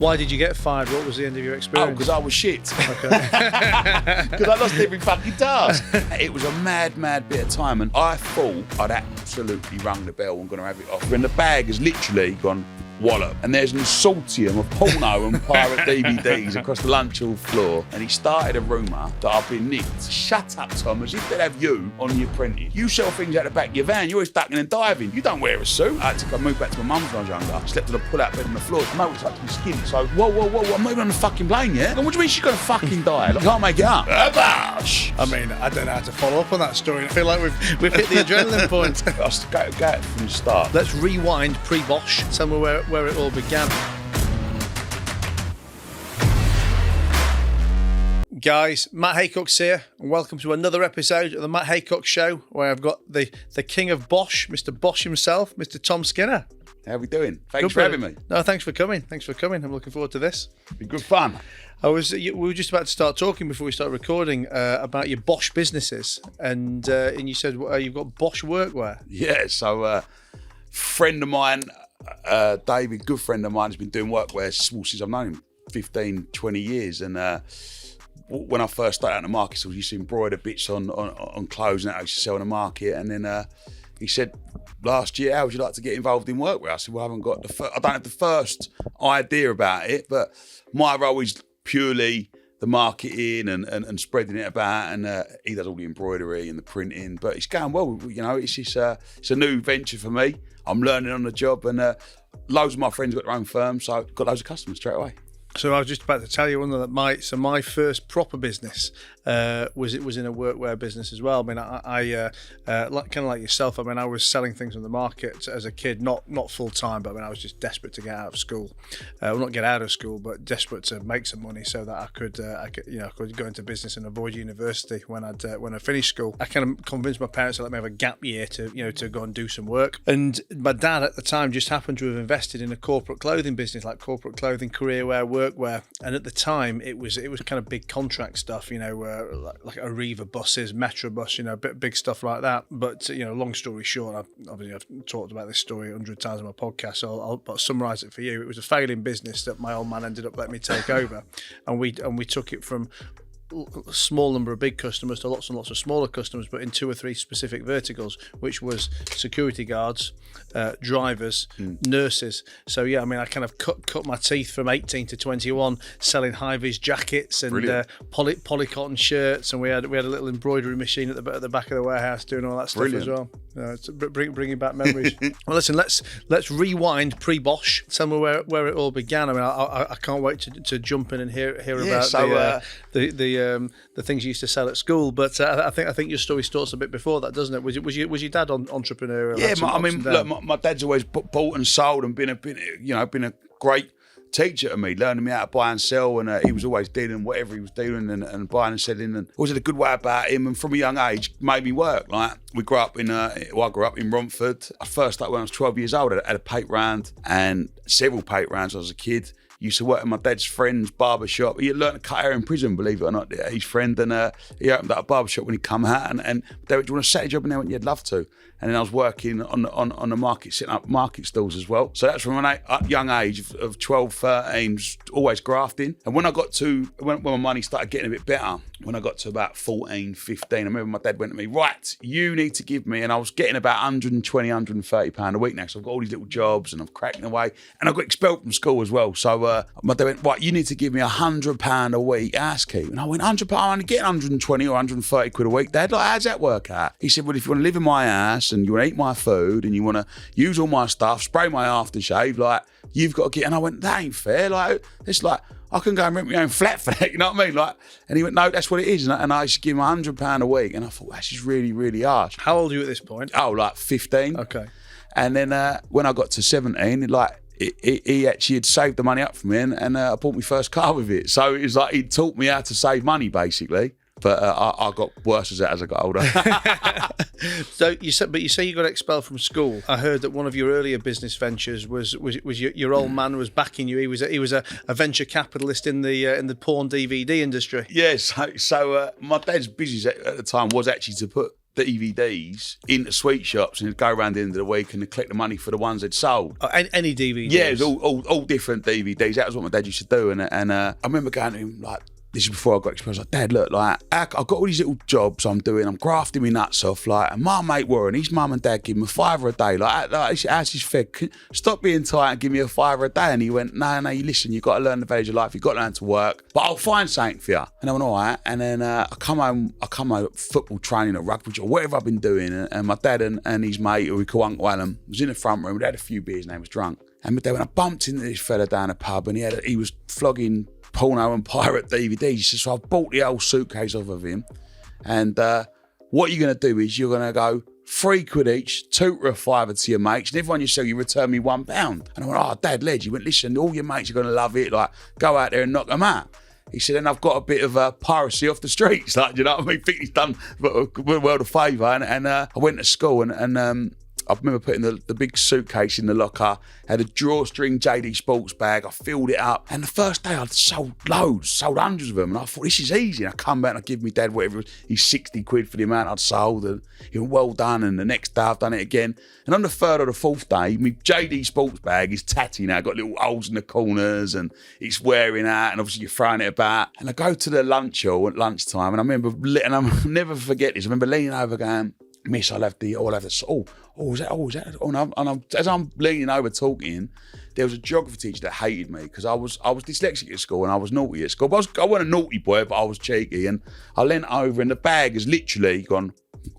Why did you get fired? What was the end of your Oh, experience? because I was shit. Okay. Because I lost every fucking task. It was a mad bit of time, and I thought I'd absolutely rung the bell and gonna have it off. When the bag has literally gone wallop, and there's an consortium of porno and pirate DVDs across the lunch hall floor, and he started a rumour that I've been nicked. Shut up, Tom, as if they'd have you on The Apprentice. You sell things out the back of your van, you're always ducking and diving. You don't wear a suit. I had to go move back to my mum's when I was younger. I slept on a pull-out bed on the floor. My mate was like, skin. So, whoa, I'm not even on the fucking plane yet. What do you mean she's gonna fucking die? Like, can't make it up. Bosh! I mean, I don't know how to follow up on that story. I feel like we've hit the adrenaline point. I'll go from the start. Let's rewind Pre-Bosh. Tell me where it all began. Guys, Matt Haycox here, and welcome to another episode of the Matt Haycox Show, where I've got the king of Bosh, Mr. Bosh himself, Mr. Tom Skinner. How are we doing? Thanks for having me. No, thanks for coming. I'm looking forward to this. It's been good fun. We were just about to start talking before we started recording about your Bosh businesses, and you said you've got Bosh workwear. Yeah, so friend of mine, David, good friend of mine, has been doing workwear since I've known him 15, 20 years, and when I first started out in the market, so I used to embroider bits on clothes and that I used to sell in the market, and then he said, last year, how would you like to get involved in workwear? I said, well, I haven't got I don't have the first idea about it, but my role is purely the marketing and spreading it about, and he does all the embroidery and the printing, but it's going well. You know, it's a new venture for me. I'm learning on the job, and loads of my friends got their own firms, so I've got loads of customers straight away. So I was just about to tell you one that my first proper business was in a workwear business as well. I mean, I kind of like yourself. I mean, I was selling things on the market as a kid, not full time, but I mean, I was just desperate to get out of school. Well, not get out of school, but desperate to make some money so that I could go into business and avoid university when I finished school. I kind of convinced my parents to let me have a gap year to go and do some work. And my dad at the time just happened to have invested in a corporate clothing business, like corporate clothing, career wear, workwear, and at the time it was kind of big contract stuff, like Arriva buses, Metro bus, big stuff like that. But long story short, I've talked about this story 100 times on my podcast, so I'll summarise it for you. It was a failing business that my old man ended up letting me take over, and we took it from a small number of big customers to lots and lots of smaller customers, but in 2 or 3 specific verticals, which was security guards, drivers, nurses. So yeah, I mean, I kind of cut my teeth from 18 to 21 selling high-vis jackets and polycotton shirts, and we had a little embroidery machine at the back of the warehouse doing all that stuff as well. It's bringing back memories. Well, listen, let's rewind Pre-Bosh. Tell me where it all began. I mean, I can't wait to jump in and hear about the things you used to sell at school. But I think your story starts a bit before that, doesn't it? Was your dad entrepreneurial? Yeah, my dad's always bought and sold and been a great teacher to me, learning me how to buy and sell, and he was always dealing whatever he was doing and buying and selling, and always had a good way about him, and from a young age made me work. Like, I grew up in Romford. I first started when I was 12 years old. I had a paint round and several paint rounds when I was a kid. Used to work at my dad's friend's barber shop. He learned to cut hair in prison, believe it or not, his friend, and he opened up a barber shop when he come out, and they went, do you want to set a job in there? You'd love to. And then I was working on the market, setting up market stalls as well. So that's from a young age of 12, 13, always grafting. And when I got to, when my money started getting a bit better, when I got to about 14, 15, I remember my dad went to me, right, you need to give me, and I was getting about 120, 130 pound a week now. So I've got all these little jobs and I'm cracking away. And I got expelled from school as well. So my dad went, right, you need to give me £100 a week housekeep. And I went, £100? I'm only getting 120 or 130 quid a week, Dad. Like, how's that work out? He said, well, if you want to live in my house and you want to eat my food and you want to use all my stuff, spray my aftershave, like, you've got to get. And I went, that ain't fair. Like, it's like, I can go and rent my own flat for that, you know what I mean? Like, and he went, no, that's what it is. And I used to give him £100 a week. And I thought, that's just really, really harsh. How old are you at this point? Oh, like 15. Okay. And then when I got to 17, like, he actually had saved the money up for me, and I bought my first car with it. So it was like he taught me how to save money, basically. But I got worse as I got older. So you say you got expelled from school. I heard that one of your earlier business ventures was your old man was backing you. He was a venture capitalist in the porn DVD industry. Yes. So my dad's business at the time was actually to put DVDs into sweet shops and go around the end of the week and collect the money for the ones they'd sold. Any DVDs? Yeah, it was all different DVDs. That was what my dad used to do. And I remember going to him, like, this is before I got Expelled. I was like, Dad, look, like, I've got all these little jobs I'm doing. I'm grafting me nuts off. Like, and my mate Warren, his mum and dad give him £5 a day. Like how's his fed? Stop being tight and give me £5 a day. And he went, no, you listen, you've got to learn the values of life. You've got to learn to work. But I'll find something for you. And I went, all right. And then I come home football training at rugby or whatever I've been doing. And my dad and his mate, who we call Uncle Alan, was in the front room. They had a few beers and they was drunk. And my dad, when I bumped into this fella down a pub and he was flogging porno and pirate DVDs. He said, so I've bought the old suitcase off of him. And what you're going to do is you're going to go £3 each, tutor a £5 to your mates, and everyone you sell, you return me £1. And I went, oh, Dad, ledge. He went, listen, all your mates are going to love it. Like, go out there and knock them out. He said, and I've got a bit of piracy off the streets. Like, you know what I mean? I think he's done the world a favour. And I went to school and I remember putting the big suitcase in the locker, had a drawstring JD sports bag, I filled it up. And the first day I'd sold loads, sold hundreds of them. And I thought, this is easy. And I come back and I give me dad whatever it was, he's 60 quid for the amount I'd sold. And he went, well done. And the next day I've done it again. And on the third or the fourth day, my JD sports bag is tatty now, got little holes in the corners and it's wearing out. And obviously you're throwing it about. And I go to the lunch hall at lunchtime and I remember, and I'll never forget this, I remember leaning over going, Miss, I'll have the, as I'm leaning over talking, there was a geography teacher that hated me because I was dyslexic at school and I was naughty at school. But I wasn't a naughty boy, but I was cheeky. And I leant over and the bag has literally gone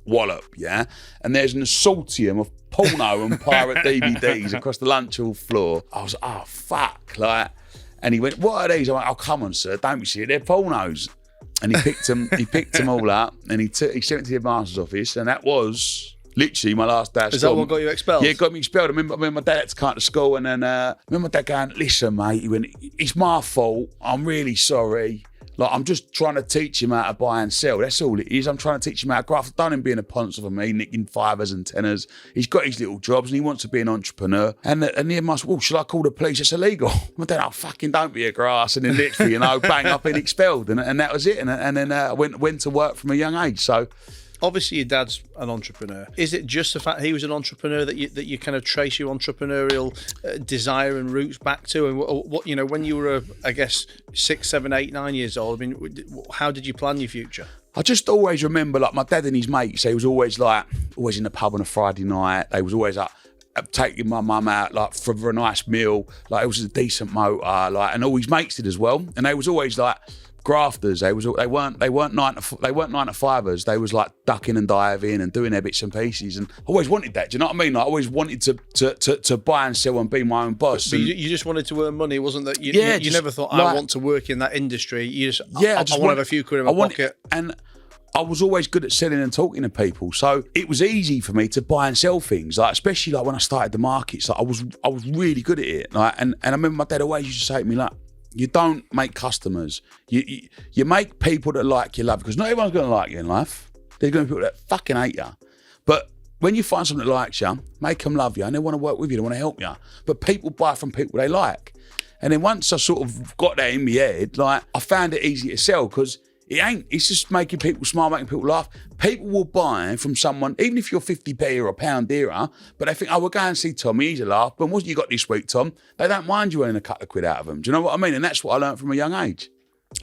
wallop, yeah? And there's an assortium of porno and pirate DVDs across the lunch hall floor. I was like, oh, fuck. Like, and he went, what are these? I went, oh, come on, sir, don't be serious, they're pornos. And he picked them all up and he sent it to the master's office, and that was literally my last day at school. Is that what got you expelled? Yeah, it got me expelled. I remember my dad had to come to school and then I remember my dad going, listen, mate, he went, it's my fault, I'm really sorry. Like, I'm just trying to teach him how to buy and sell. That's all it is. I'm trying to teach him how to graft. I've done him being a poncer for me, nicking fivers and tenors. He's got his little jobs and he wants to be an entrepreneur. And he must, well, shall I call the police? It's illegal. My dad, oh, fucking don't be a grass. And then literally, bang, I've been expelled. And that was it. And then I went to work from a young age. So obviously your dad's an entrepreneur. Is it just the fact he was an entrepreneur that you kind of trace your entrepreneurial desire and roots back to? And what when you were, I guess, 6, 7, 8, 9 years old, I mean, how did you plan your future? I just always remember, like, my dad and his mates, he was always in the pub on a Friday night. They was always like taking my mum out like for a nice meal. Like, it was a decent motor, like, and all his mates did as well. And they was always like grafters. They weren't 9 to 5ers. They was like ducking and diving and doing their bits and pieces. And I always wanted that. Do you know what I mean? Like, I always wanted to buy and sell and be my own boss. But you just wanted to earn money, wasn't that? You never thought, I want to work in that industry. You just, I want to have a few quid in my pocket. And I was always good at selling and talking to people, so it was easy for me to buy and sell things. Like, especially like when I started the markets, like I was really good at it. Like, and I remember my dad always used to say to me, like, you don't make customers. You make people that like you, love, because not everyone's going to like you in life. There's going to be people that fucking hate you. But when you find someone that likes you, make them love you, and they want to work with you, they want to help you. But people buy from people they like. And then once I sort of got that in my head, like, I found it easy to sell because it's just making people smile, making people laugh. People will buy from someone, even if you're 50p or a pound dearer, but they think, oh, we'll go and see Tommy, he's a laugh. But what you got this week, Tom? They don't mind you earning a couple of quid out of them. Do you know what I mean? And that's what I learned from a young age.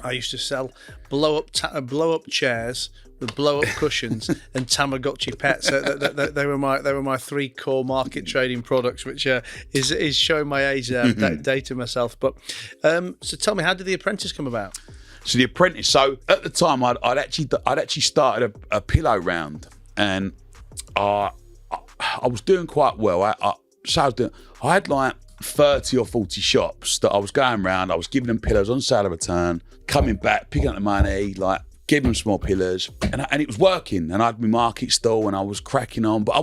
I used to sell blow up chairs with blow up cushions and Tamagotchi pets. They were my 3 core market trading products, which is showing my age dating myself. But so tell me, how did The Apprentice come about? So The Apprentice. So at the time, I'd actually started a pillow round, and I was doing quite well. I had like 30 or 40 shops that I was going around. I was giving them pillows on sale or return, coming back, picking up the money, like giving them small pillows, and it was working. And I had my market stall, and I was cracking on. But I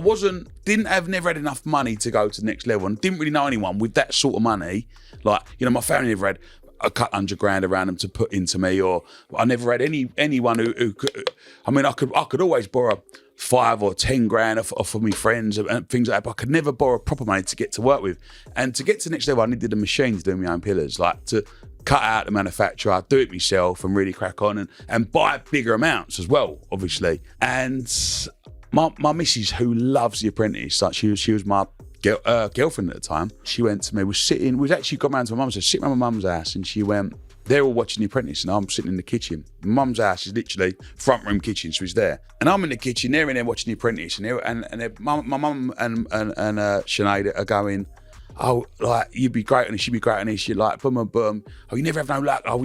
never had enough money to go to the next level, and didn't really know anyone with that sort of money. Like, my family never had a couple $100,000 around them to put into me, or I never had anyone who could. I mean, I could always borrow 5 or 10 grand off of my friends and things like that, but I could never borrow proper money to get to work with. And to get to the next level, I needed a machine to do my own pillars, like to cut out the manufacturer, do it myself and really crack on and buy bigger amounts as well, obviously. And My missus, who loves The Apprentice, like she was my girlfriend at the time. She went to me. We'd actually gone round to my mum's house, sitting around my mum's house, and she went. They're all watching The Apprentice, and I'm sitting in the kitchen. My mum's house is literally front room kitchen, so he's there, and I'm in the kitchen. They're in there watching The Apprentice, and my mum and Sinead are going, oh, like you'd be great on this, you'd be great on this. You're like, boom, boom, boom. Oh, you never have no luck. Oh,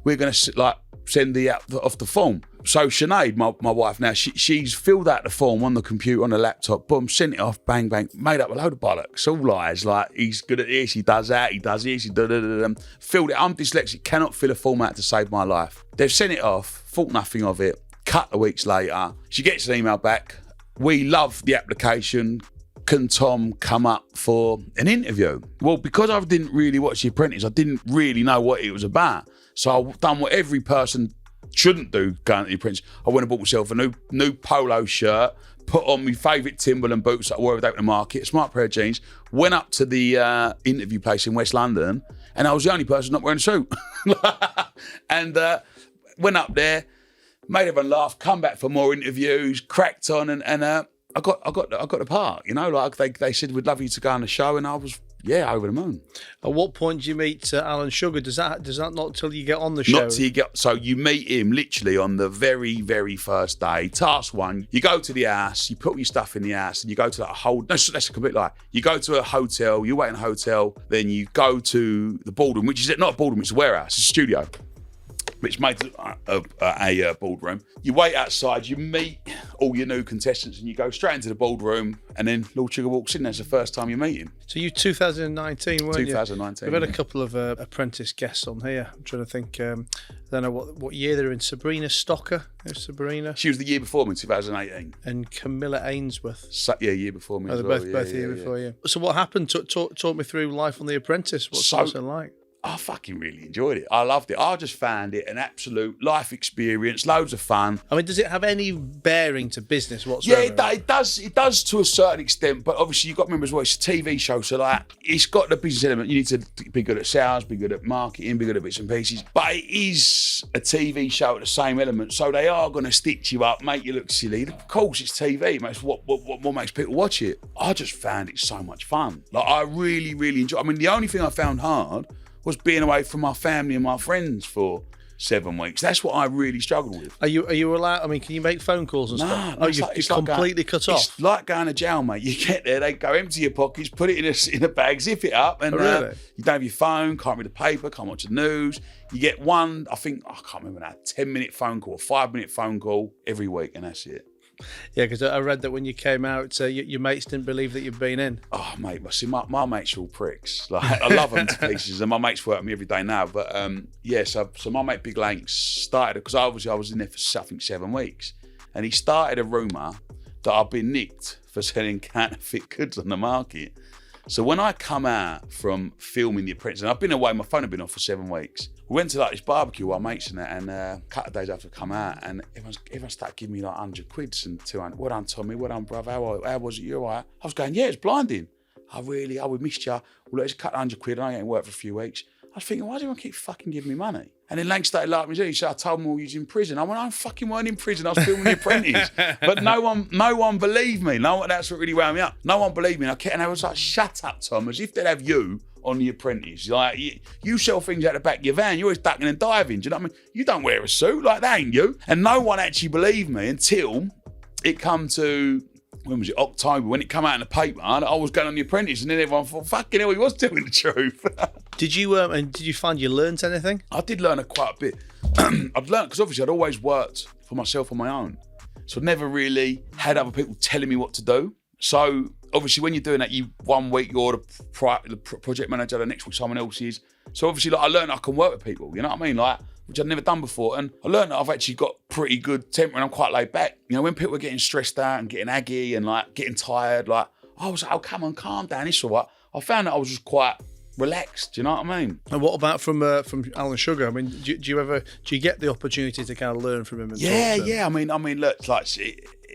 we're gonna like send off the form. So Sinead, my wife now, she's filled out the form on the computer, on the laptop, boom, sent it off, bang, bang, made up a load of bollocks, all lies, like he's good at this, he does that, he does this, he filled it. I'm dyslexic, cannot fill a form out to save my life. They've sent it off, thought nothing of it. Couple of weeks later, she gets an email back. We love the application. Can Tom come up for an interview? Well, because I didn't really watch The Apprentice, I didn't really know what it was about. So I've done what every person shouldn't do going to The Apprentice. I went and bought myself a new polo shirt, put on my favourite Timberland boots that I wore every day at the market, a smart pair of jeans, went up to the interview place in West London, and I was the only person not wearing a suit. And went up there, made everyone laugh, come back for more interviews, cracked on, and I got the part, you know, like they said, we'd love you to go on the show, and I was, over the moon. At what point do you meet Alan Sugar? Does that not till you get on the show? Not till you get, so you meet him literally on the very, very first day. Task one, you go to the house, you put all your stuff in the house, and you go to that whole, that's a complete lie. You go to a hotel, you wait in a hotel, then you go to the ballroom, which is not a ballroom, it's a warehouse, it's a studio. Which made a boardroom. You wait outside, you meet all your new contestants, and you go straight into the boardroom, and then Lord Sugar walks in. That's the first time you meet him. So you 2019, weren't you? 2019. We've had a couple of apprentice guests on here. I'm trying to think. I don't know what year they're in. Sabrina Stocker. There's Sabrina. She was the year before me, 2018. And Camilla Ainsworth. Year before me. Oh, they're both a year before you. So what happened? Talk me through life on The Apprentice. What's it like? I fucking really enjoyed it. I loved it. I just found it an absolute life experience, loads of fun. I mean, does it have any bearing to business whatsoever? Yeah, it does. It does to a certain extent, but obviously you've got to remember as well, it's a TV show, so like, it's got the business element. You need to be good at sales, be good at marketing, be good at bits and pieces, but it is a TV show at the same element, so they are going to stitch you up, make you look silly. Of course, it's TV. It's what makes people watch it. I just found it so much fun. Like, I really, really enjoyed it. I mean, the only thing I found hard was being away from my family and my friends for 7 weeks. That's what I really struggled with. Are you allowed? I mean, can you make phone calls and stuff? Oh, you're completely cut off. It's like going to jail, mate. You get there, they go empty your pockets, put it in a bag, zip it up, and really? You don't have your phone, can't read the paper, can't watch the news. You get one, I can't remember now, 10-minute phone call, 5-minute phone call every week, and that's it. Yeah, because I read that when you came out, your mates didn't believe that you'd been in. Oh, mate, see, my mates are all pricks. Like, I love them to pieces, and my mates work with me every day now. But so my mate Big Lanks started, because I was in there for, I think, 7 weeks, and he started a rumour that I've been nicked for selling counterfeit goods on the market. So when I come out from filming The Apprentice, and I've been away, my phone had been off for 7 weeks. We went to like this barbecue with our mates and that, and a couple of days after I come out, and everyone started giving me like 100 quids and 200. Well done, Tommy. Well done, brother. How was it? You all right? I was going, yeah, it's blinding. We missed you. Well, let's cut 100 quid. I ain't worked for a few weeks. I was thinking, why do everyone keep fucking giving me money? And then Lang started laughing at me. He said, I told them all you was in prison. I went, I fucking weren't in prison. I was filming The Apprentice. But no one believed me. That's what really wound me up. No one believed me. And I was like, shut up, Tom, as if they'd have you on The Apprentice. Like, you sell things out the back of your van. You're always ducking and diving. Do you know what I mean? You don't wear a suit. Like, that ain't you. And no one actually believed me until it come to, when was it, October, when it come out in the paper, I was going on The Apprentice, and then everyone thought, fucking hell, he was telling the truth. Did you find you learnt anything? I did learn quite a bit. I've learnt, because obviously I'd always worked for myself on my own. So I'd never really had other people telling me what to do. So obviously when you're doing that, 1 week you're the project manager, the next week someone else is. So obviously like, I learned I can work with people, you know what I mean? Like, which I'd never done before. And I learned that I've actually got pretty good temper and I'm quite laid back. You know, when people are getting stressed out and getting aggy and like getting tired, like, I was like, oh, come on, calm down, it's all right. I found that I was just quite relaxed, do you know what I mean? And what about from Alan Sugar? I mean, do you get the opportunity to kind of learn from him? And yeah. I mean, look, like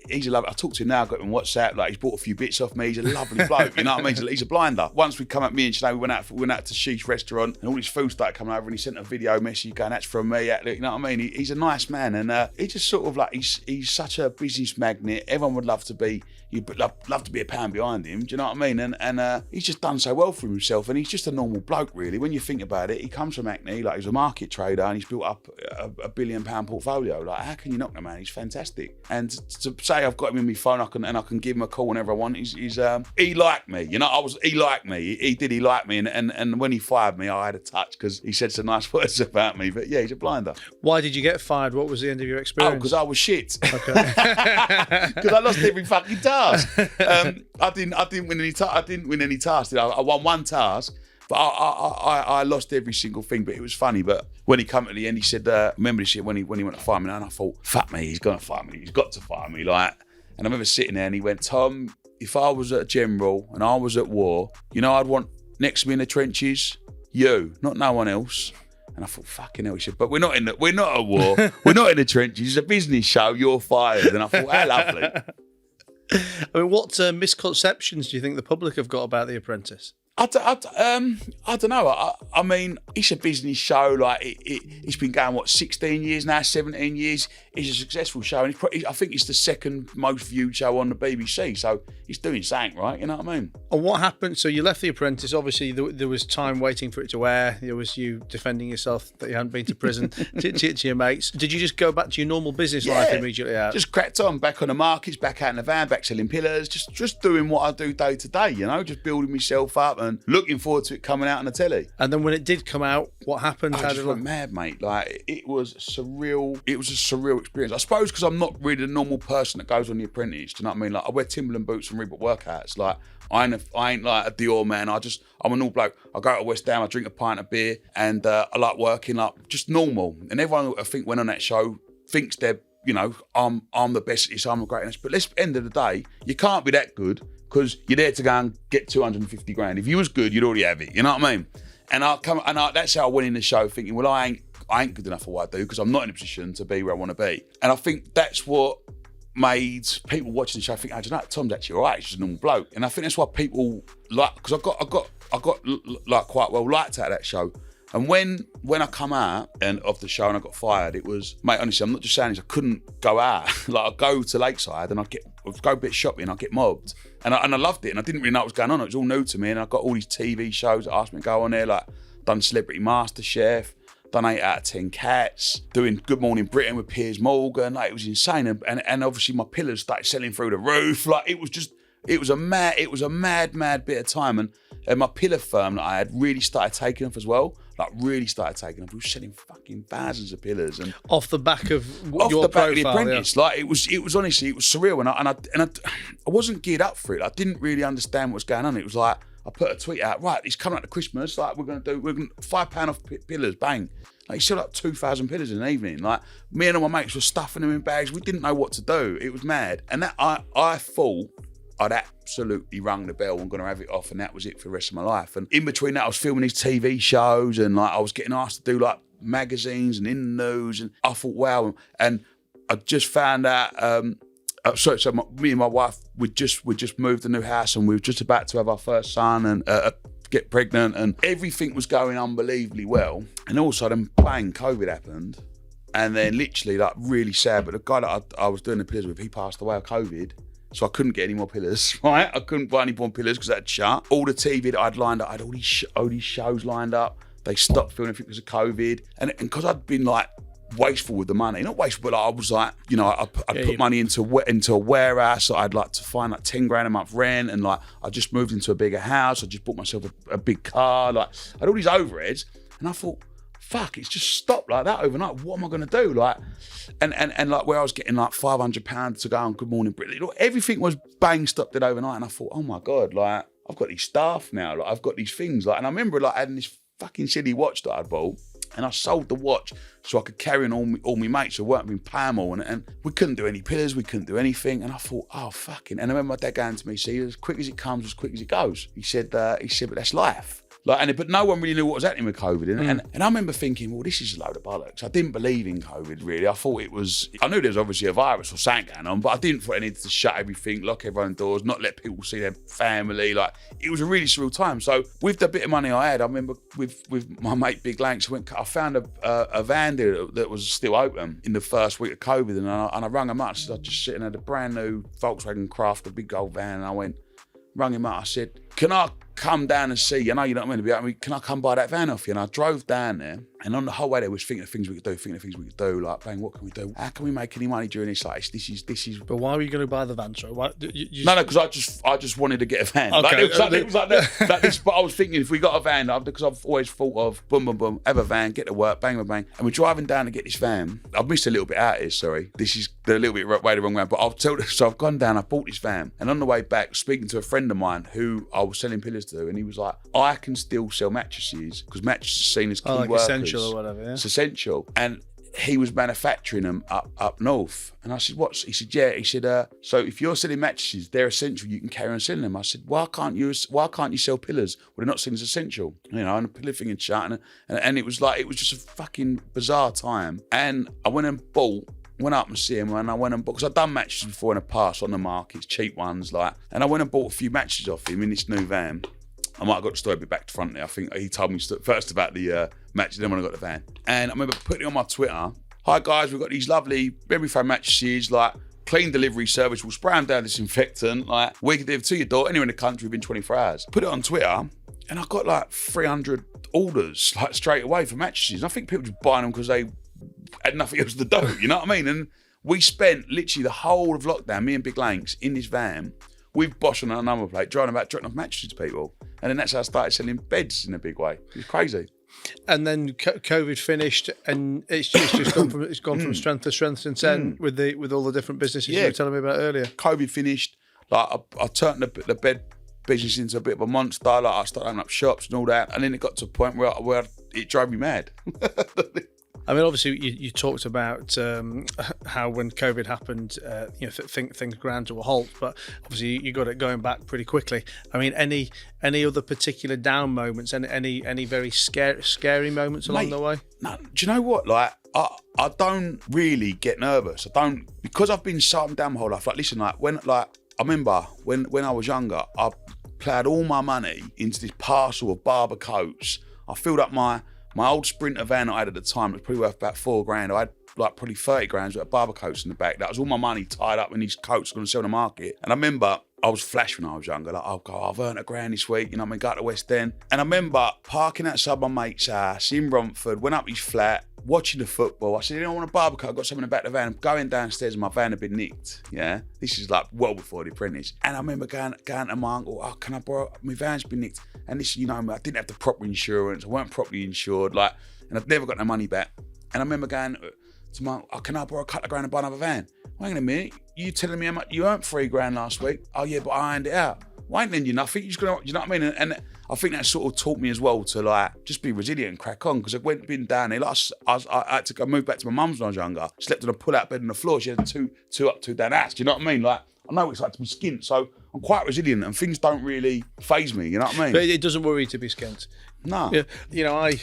he's a lovely. I talk to him now. I got him on WhatsApp. Like he's bought a few bits off me. He's a lovely bloke. You know what I mean? He's a blinder. Once we come up, me and Sinead, we went out to Sheesh restaurant, and all his food started coming over, and he sent a video message going, "That's from me." You know what I mean? He's a nice man, and he just sort of like he's such a business magnet. Everyone would love to be. You'd love to be a pound behind him. Do you know what I mean? And he's just done so well for himself, and he's just a normal bloke, really. When you think about it, he comes from Cockney, like he's a market trader, and he's built up a £1 billion portfolio. Like, how can you knock the man? He's fantastic. And to say I've got him in my phone, I can give him a call whenever I want. He liked me, you know. He liked me. He liked me, and when he fired me, I had a touch because he said some nice words about me. But yeah, he's a blinder. Why did you get fired? What was the end of your experience? Oh, because I was shit. Okay. Because I lost every fucking task. I didn't win any. I didn't win any tasks. I won one task, but I lost every single thing. But it was funny. But when he came at the end, he said, "Remember this shit?" When he went to fire me, and I thought, "Fuck me, he's gonna fire me. He's got to fire me." Like, and I remember sitting there, and he went, "Tom, if I was at a general and I was at war, you know, I'd want next to me in the trenches, you, not no one else." And I thought, fucking hell. He said, "But we're not at war. We're not in the trenches. It's a business show. You're fired." And I thought, how lovely. I mean, what misconceptions do you think the public have got about The Apprentice? I don't know. I mean, it's a business show. Like it's been going 16 years now, 17 years. It's a successful show, and I think it's the second most viewed show on the BBC. So it's doing something right. You know what I mean? And what happened? So you left The Apprentice. Obviously, there was time waiting for it to air. There was you defending yourself that you hadn't been to prison to your mates. Did you just go back to your normal business life immediately out? Just cracked on, back on the markets, back out in the van, back selling pillars, just doing what I do day to day. You know, just building myself up and looking forward to it coming out on the telly. And then when it did come out, what happened? I just went mad, mate. Like, it was surreal. It was a surreal experience. I suppose because I'm not really the normal person that goes on The Apprentice. Do you know what I mean? Like, I wear Timberland boots and Reebok workouts. Like, I ain't like a Dior man. I'm a normal bloke. I go to West Ham, I drink a pint of beer, and I like working, like, just normal. And everyone, I think, went on that show thinks they're, you know, I'm the best, I'm the greatest. But at the end of the day, you can't be that good, because you're there to go and get 250 grand. If you was good, you'd already have it. You know what I mean? And that's how I went in the show, thinking, well, I ain't good enough for what I do, because I'm not in a position to be where I want to be. And I think that's what made people watching the show think, "I don't know, Tom's actually all right. He's just a normal bloke." And I think that's why people like, because I got like quite well liked out of that show. And when I come out of the show and I got fired, it was, mate, honestly, I'm not just saying this, I couldn't go out. Like, I'd go to Lakeside and I'd go a bit shopping, I'd get mobbed. And I loved it, and I didn't really know what was going on. It was all new to me, and I got all these TV shows that asked me to go on there, like done Celebrity MasterChef, done 8 out of 10 Cats, doing Good Morning Britain with Piers Morgan. Like, it was insane. And obviously my pillars started selling through the roof. Like, it was a mad bit of time. And my pillar firm that I had really started taking off as well. Like, really started taking off. We were selling fucking thousands of pillars, and off the back of your profile, The Apprentice. Yeah. Like, it was honestly, it was surreal, and I wasn't geared up for it. I didn't really understand what was going on. It was like, I put a tweet out, right, it's coming up to Christmas, like, we're gonna £5 off pillars, bang. Like, you sell like 2,000 pillars in an evening. Like, me and all my mates were stuffing them in bags. We didn't know what to do. It was mad. And that I thought I'd absolutely rung the bell and going to have it off, and that was it for the rest of my life. And in between that, I was filming these TV shows, and like, I was getting asked to do like magazines and in the news, and I thought, wow. And I just found out, me and my wife, we just moved a new house, and we were just about to have our first son and get pregnant, and everything was going unbelievably well. And all of a sudden, bang, COVID happened. And then literally, like, really sad, but the guy that I was doing the pillars with, he passed away of COVID. So I couldn't get any more pillars, right? I couldn't buy any more pillars because that had shut. All the TV that I'd lined up, I had all these shows lined up. They stopped filming because of COVID. And because I'd been like wasteful with the money, not wasteful, but like, I was like, you know, I'd put money into a warehouse. So I'd like to find like 10 grand a month rent. And like, I just moved into a bigger house. I just bought myself a big car. Like, I had all these overheads. And I thought, fuck, it's just stopped like that overnight. What am I going to do? Like, and like, where I was getting like £500 to go on Good Morning Britain, everything was bang stopped it overnight. And I thought, oh my God, like, I've got these staff now, like, I've got these things. Like, and I remember like having this fucking silly watch that I'd bought, and I sold the watch so I could carry on all my mates who weren't being paying more, and we couldn't do any pillars, we couldn't do anything. And I thought, oh fucking, and I remember my dad going to me, see, as quick as it comes, as quick as it goes. He said, but that's life. Like, but no one really knew what was happening with COVID. And I remember thinking, well, this is a load of bollocks. I didn't believe in COVID, really. I thought I knew there was obviously a virus or something going on, but I didn't thought I needed to shut everything, lock everyone indoors, not let people see their family. Like, it was a really surreal time. So with the bit of money I had, I remember with my mate Big Lanks, I found a van there that was still open in the first week of COVID, and I rung him up. I said, I just sitting at a brand new Volkswagen Craft, a big gold van, and rung him up. I said, can I come down and see you? I know you're not meant to be. Can I come buy that van off you? And I drove down there, and on the whole way there was thinking of things we could do, like, bang, what can we do? How can we make any money during this? Like, this is. But why were you going to buy the van? So why? No, because I just wanted to get a van. Okay. It was like this, but I was thinking if we got a van, because I've always thought of boom, boom, boom, have a van, get to work, bang, bang, bang. And we're driving down to get this van. I've missed a little bit out here, sorry. This is a little bit way the wrong way, but I'll tell you. So I've gone down, I bought this van, and on the way back, speaking to a friend of mine who I was selling pillows to, and he was like, I can still sell mattresses, because mattresses are seen as key workers. Essential or whatever, yeah. It's essential. And he was manufacturing them up north. And I said, what? He said, yeah. He said, so if you're selling mattresses, they're essential, you can carry on selling them. I said, why can't you sell pillars? Well, they're not seen as essential. You know, and the pillar thing and chat. And it was just a fucking bizarre time. And I went up and see him, and I went and bought, because I'd done mattresses before in the past on the markets, cheap ones, like, and I went and bought a few mattresses off him in this new van. I might have got the story a bit back to front there. I think he told me first about the mattress, then when I got the van. And I remember putting it on my Twitter. Hi guys, we've got these lovely memory foam mattresses, like clean delivery service. We'll spray them down disinfectant. Like, we can deliver to your door anywhere in the country within 24 hours. Put it on Twitter, and I got like 300 orders like straight away for mattresses. And I think people just buying them because they had nothing else to do. You know what I mean? And we spent literally the whole of lockdown, me and Big Lanks, in this van with Bosh on our number plate, dropping off mattresses to people. And then that's how I started selling beds in a big way. It was crazy. And then COVID finished, and it's just gone from strength to strength since then with all the different businesses you were telling me about earlier. COVID finished. Like, I turned the bed business into a bit of a monster. Like, I started opening up shops and all that, and then it got to a point where it drove me mad. I mean, obviously, you talked about how when COVID happened, things ground to a halt. But obviously, you got it going back pretty quickly. I mean, any other particular down moments? Any very scary moments along the way? No. Do you know what? Like, I don't really get nervous. I don't, because I've been shut down my whole life. Like, listen, I remember when I was younger, I ploughed all my money into this parcel of Barber coats. I filled up my old Sprinter van I had at the time. It was probably worth about $4,000. I had like probably 30 grand worth of barber coats in the back. That was all my money tied up in these coats going to sell on the market. And I remember I was flash when I was younger. Like, I've earned £1,000 this week. You know what I mean? Go to the West End. And I remember parking outside my mate's house in Romford, went up his flat, watching the football. I said, you know, I want a barber coat. I've got something in the back of the van. I'm going downstairs and my van had been nicked. Yeah. This is like well before The Apprentice. And I remember going to my uncle, oh, can I borrow, my van's been nicked. And this, you know, I didn't have the proper insurance. I weren't properly insured. Like, and I'd never got no money back. And I remember going to my, oh, can I borrow a couple of grand and buy another van? Wait a minute, you telling me how much you earned $3,000 last week? Oh yeah, but I earned it out. Why ain't lend you nothing? You just gonna, you know what I mean? And I think that sort of taught me as well to like just be resilient and crack on, because I been down there. Like I had to go move back to my mum's when I was younger. Slept on a pull-out bed on the floor. She had two up, two down house. Do you know what I mean? Like, I know what it's like to be skint, so I'm quite resilient and things don't really faze me. You know what I mean? But it doesn't worry you to be skint. No. Yeah, you know, I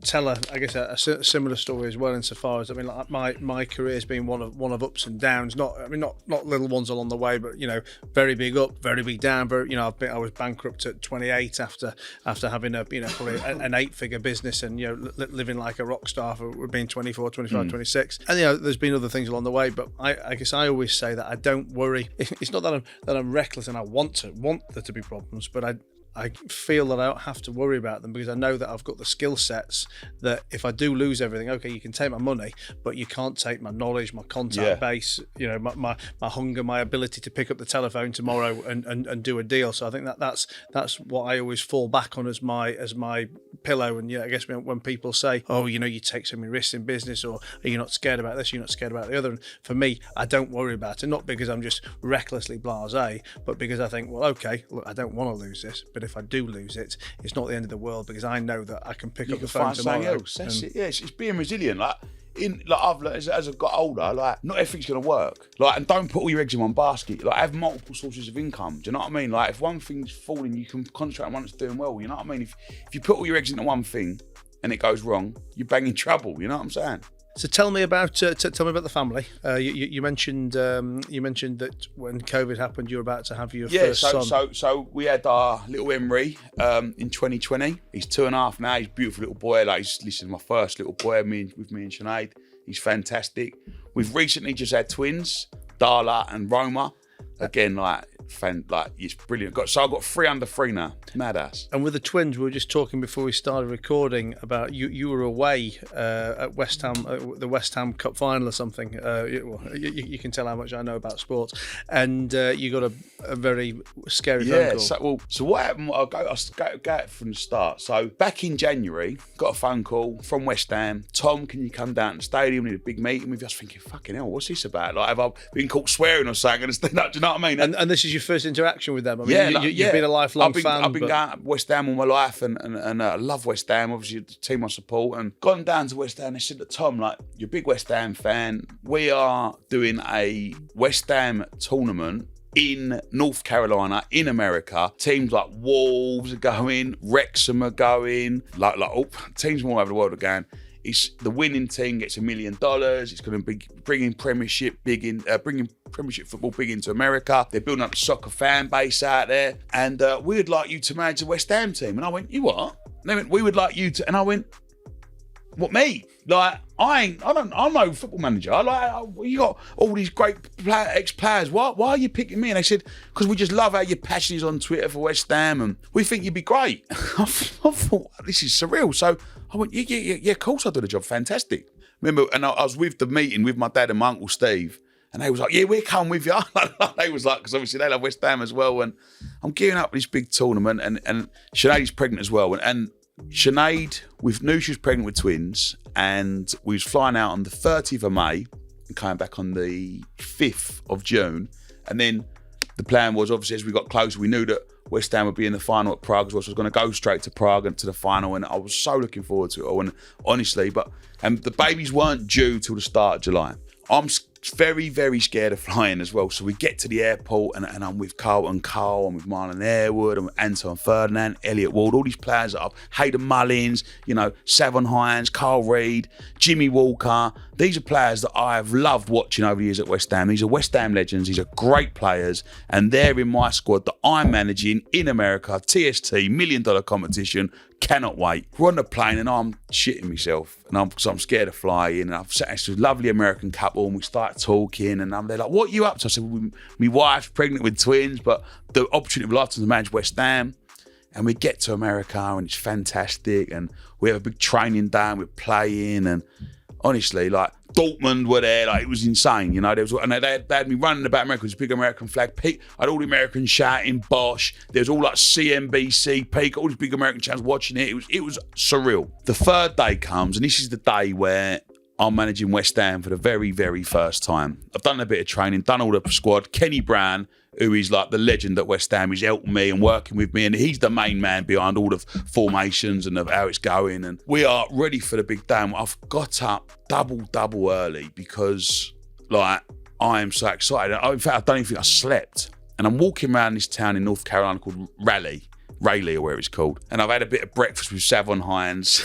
tell a similar story as well, insofar as, I mean, like my career's been one of ups and downs. Not little ones along the way, but, you know, very big up, very big down. Very, you know, I was bankrupt at 28 after having a, you know, probably an 8-figure business, and, you know, living like a rock star for being 24, 25, 26. And, you know, there's been other things along the way, but I guess I always say that I don't worry. It's not that I'm reckless and I want there to be problems, but I feel that I don't have to worry about them, because I know that I've got the skill sets that if I do lose everything, okay, you can take my money, but you can't take my knowledge, my contact base, you know, my hunger, my ability to pick up the telephone tomorrow and do a deal. So I think that's what I always fall back on as my pillow. And, yeah, I guess when people say, oh, you know, you take so many risks in business, or are you not scared about this, you're not scared about the other. And for me, I don't worry about it, not because I'm just recklessly blasé, but because I think, well, okay, look, I don't want to lose this, but if I do lose it, it's not the end of the world, because I know that I can pick up the phone tomorrow. Else. That's it. Yeah, it's being resilient. Like, I've learned, as I've got older, like, not everything's gonna work. Like, and don't put all your eggs in one basket. Like, have multiple sources of income. Do you know what I mean? Like, if one thing's falling, you can concentrate on one that's doing well. You know what I mean? If you put all your eggs into one thing and it goes wrong, you're banging trouble. You know what I'm saying? So tell me about the family. You mentioned that when COVID happened, you were about to have your first son. So we had our little Emery in 2020. He's 2.5 now. He's a beautiful little boy. Like, he's my first little boy with me and Sinead. He's fantastic. We've recently just had twins, Darla and Roma. Again, like it's brilliant. So I've got 3 under 3 now. Madass. And with the twins, we were just talking before we started recording about you were away at West Ham, the West Ham Cup final or something. You can tell how much I know about sports. And you got a very scary phone call. So what happened? I'll go from the start. So back in January, got a phone call from West Ham. Tom, can you come down to the stadium? We need a big meeting with you. I was thinking, fucking hell, what's this about? Like, have I been caught swearing or something? Do you know what I mean? And this is your first interaction with them. I mean, you've been a lifelong fan. I've been going to West Ham all my life, and I love West Ham. Obviously, the team I support. And gone down to West Ham. They said to Tom, like, you're a big West Ham fan. We are doing a West Ham tournament in North Carolina, in America. Teams like Wolves are going, Wrexham are going, teams from all over the world are going. It's the winning team gets $1 million. It's going to be bringing Premiership football big into America. They're building up a soccer fan base out there, and we would like you to manage the West Ham team. And I went, you what? And they went, we would like you to. And I went, what, me? Like, I'm no football manager. You got all these great ex-players. Why are you picking me? And they said, because we just love how your passion is on Twitter for West Ham, and we think you'd be great. I thought, this is surreal. So I went, yeah, of course I'll do the job. Fantastic. Remember, and I was with the meeting with my dad and my uncle Steve, and they was like, yeah, we'll come with you. They was like, because obviously they love West Ham as well, and I'm gearing up for this big tournament, and Sinead's pregnant as well, and Sinead, we knew she was pregnant with twins, and we was flying out on the 30th of May and coming back on the 5th of June. And then the plan was, obviously, as we got closer, we knew that West Ham would be in the final at Prague as well, so I was going to go straight to Prague and to the final, and I was so looking forward to it all, and honestly, and the babies weren't due till the start of July. I'm very, very scared of flying as well. So we get to the airport, and I'm with Carlton Cole, I'm with Marlon Airwood, I'm with Anton Ferdinand, Elliot Ward, all these players that Hayden Mullins, Savon Hines, Carl Reid, Jimmy Walker. These are players that I've loved watching over the years at West Ham. These are West Ham legends. These are great players, and they're in my squad that I'm managing in America, TST, $1 million competition. Cannot wait. We're on the plane and I'm shitting myself, and I'm scared of flying, and I've sat next to a lovely American couple, and we start talking, and they're like, what are you up to? I said, well, my wife's pregnant with twins, but the opportunity of a lifetime to manage West Ham. And we get to America, and it's fantastic, and we have a big training day, and we're playing, and honestly, like, Dortmund were there, like, it was insane, they had me running about America with this big American flag. I had all the Americans shouting Bosh. There was all like CNBC, Peak, all these big American channels watching it. It was surreal. The third day comes, and this is the day where I'm managing West Ham for the very, very first time. I've done a bit of training, done all the squad. Kenny Brown, who is like the legend at West Ham, he's helping me and working with me, and he's the main man behind all the formations and of how it's going. And we are ready for the big day. And I've got up double early because, like, I am so excited. In fact, I don't even think I slept. And I'm walking around this town in North Carolina called Raleigh or where it's called. And I've had a bit of breakfast with Savon Hines.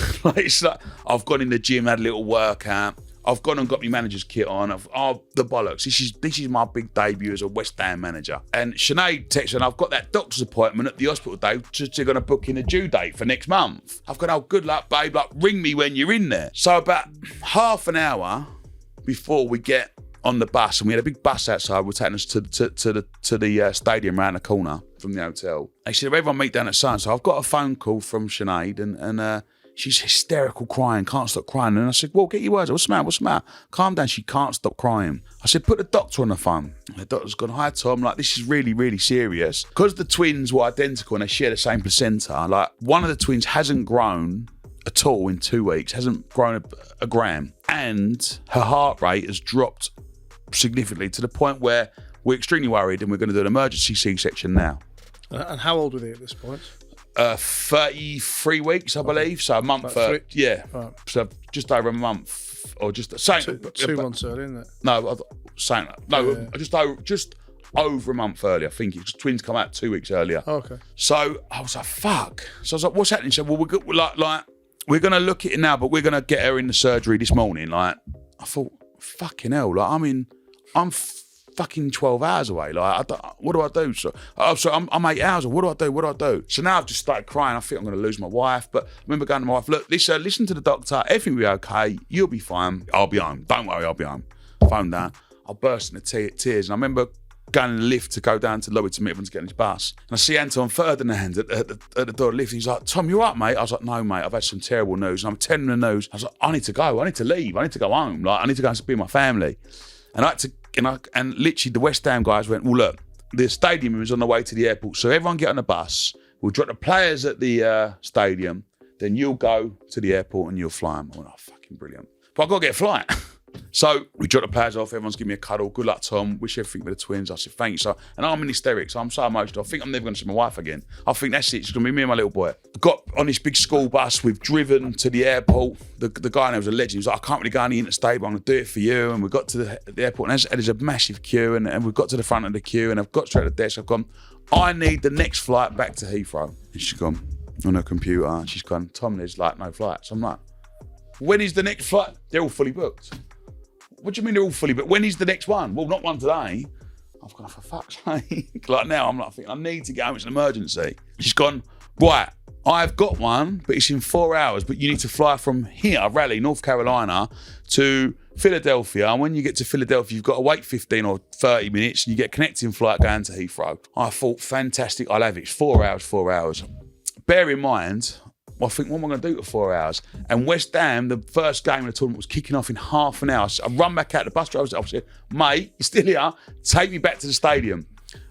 I've gone in the gym, had a little workout. I've gone and got my manager's kit on. The bollocks. This is my big debut as a West Ham manager. And Sinead texted, and I've got that doctor's appointment at the hospital day. They're going to book in a due date for next month. I've got, oh, good luck, babe. Like, ring me when you're in there. So about half an hour before we get on the bus, and we had a big bus outside, we're taking us to the stadium around the corner from the hotel. They said, everyone meet down at Sun. So I've got a phone call from Sinead, and she's hysterical, crying, can't stop crying. And I said, well, get your words. What's the matter? Calm down. She can't stop crying. I said, put the doctor on the phone. And the doctor's gone, hi, Tom. Like, this is really, really serious. Because the twins were identical and they share the same placenta, like, one of the twins hasn't grown at all in 2 weeks, hasn't grown a gram. And her heart rate has dropped significantly to the point where we're extremely worried, and we're going to do an emergency C-section now. And how old were they at this point? 33 weeks, I believe. So a month. Right. So just over a month, or just saying 2 months early, isn't it? No, saying that. No, just over a month earlier. I think it's twins come out 2 weeks earlier. Oh, okay. So I was like, fuck. So I was like, what's happening? So, well, we're gonna look at it now, but we're gonna get her in the surgery this morning. Like, I thought, fucking hell. Like, I'm fucking 12 hours away. Like, what do I do? So I'm 8 hours. What do I do? So now I've just started crying. I think I'm going to lose my wife. But I remember going to my wife, look, listen to the doctor. Everything will be okay. You'll be fine. I'll be home. Don't worry, I'll be home. Phone down. I burst into tears. And I remember going in the lift to go down to the lobby to meet everyone to get in his bus. And I see Anton Ferdinand at the door of the lift. He's like, Tom, you all right, mate? I was like, no, mate, I've had some terrible news. And I'm telling him the news. I was like, I need to go. I need to leave. I need to go home. Like, I need to go and be with my family. And I had to, and literally the West Ham guys went, well, look, the stadium is on the way to the airport. So everyone get on the bus. We'll drop the players at the stadium. Then you'll go to the airport and you'll fly them. I went, oh, fucking brilliant. But I've got to get a flight. So we dropped the players off. Everyone's giving me a cuddle. Good luck, Tom. Wish everything with the twins. I said, thank you. So, and I'm in hysterics. I'm so emotional. I think I'm never going to see my wife again. I think that's it. It's going to be me and my little boy. Got on this big school bus. We've driven to the airport. The guy there was a legend. He was like, I can't really go on the interstate, but I'm going to do it for you. And we got to the airport, and there's a massive queue. And we've got to the front of the queue, and I've got straight to the desk. I've gone, I need the next flight back to Heathrow. And she's gone on her computer. And she's gone, Tom, there's like no flights. I'm like, when is the next flight? They're all fully booked. What do you mean they're all fully booked? When is the next one? Well, not one today. I've gone, for fuck's sake. Like now, I'm like thinking, I need to get home. It's an emergency. She's gone, right, I've got one, but it's in 4 hours. But you need to fly from here, Raleigh, North Carolina, to Philadelphia. And when you get to Philadelphia, you've got to wait 15 or 30 minutes and you get a connecting flight going to Heathrow. I thought, fantastic, I'll have it. It's 4 hours, 4 hours. Bear in mind, I think, what am I going to do for 4 hours? And West Ham, the first game of the tournament, was kicking off in half an hour. So I run back out, the bus driver said, mate, you're still here, take me back to the stadium.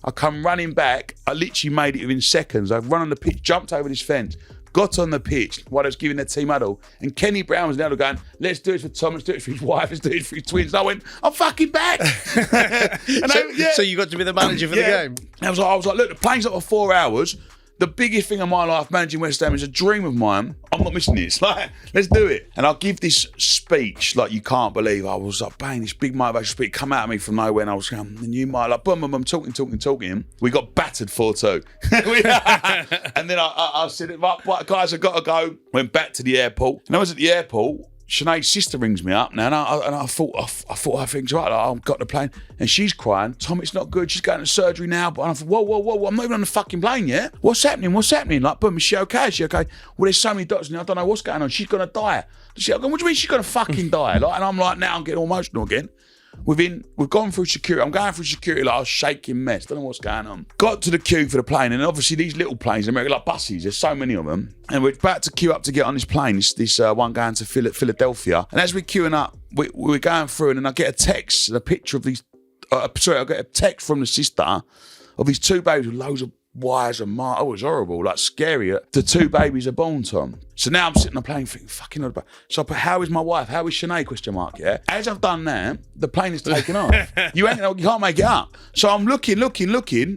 I come running back, I literally made it within seconds. I run on the pitch, jumped over this fence, got on the pitch while I was giving their team huddle. And Kenny Brown was now going, let's do it for Tom, let's do it for his wife, let's do it for his twins. And I went, I'm fucking back. So you got to be the manager for the game? I was like, look, the plane's up for 4 hours. The biggest thing in my life, managing West Ham, is a dream of mine. I'm not missing this. Like, let's do it. And I'll give this speech like you can't believe. I was like, bang, this big motivational speech come out of me from nowhere, and I was going, and you might like, boom, boom, boom, talking. We got battered 4-2. And then I said, right, guys, I've got to go. Went back to the airport. And I was at the airport. Sinead's sister rings me up now, and I thought everything's right. Like, I've got the plane, and she's crying. Tom, it's not good. She's going to surgery now. But I thought, whoa, I'm not even on the fucking plane yet. What's happening? Like, boom, is she okay? Is she okay? Well, there's so many doctors now. I don't know what's going on. She's gonna die. She's like, what do you mean she's gonna fucking die? Like, and I'm like, now I'm getting all emotional again. We've gone through security. I'm going through security like a shaking mess. Don't know what's going on. Got to the queue for the plane, and obviously these little planes, they're like buses. There's so many of them, and we're about to queue up to get on this plane. This one going to Philadelphia, and as we're queuing up, we're going through, and then I get a text, a picture of these. I get a text from the sister of these two babies with loads of wires and marks. Oh, it was horrible, like scary. The two babies are born, Tom. So now I'm sitting on the plane thinking, fucking hell. So I put, how is my wife? How is Sinead? Question mark, yeah. As I've done that, the plane is taken off. You can't make it up. So I'm looking,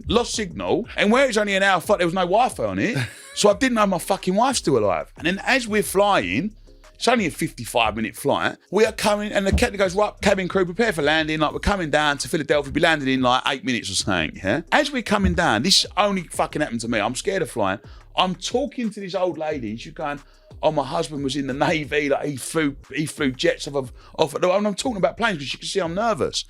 lost signal, and where it's only an hour flight, there was no Wi-Fi on it. So I didn't know my fucking wife's still alive. And then as we're flying, it's only a 55-minute flight. We are coming, and the captain goes, right, cabin crew, prepare for landing. Like, we're coming down to Philadelphia. We'll be landing in like 8 minutes or something, yeah? As we're coming down, this only fucking happened to me. I'm scared of flying. I'm talking to this old lady. She's going, oh, my husband was in the Navy. Like, he flew jets off. And I'm talking about planes because you can see I'm nervous.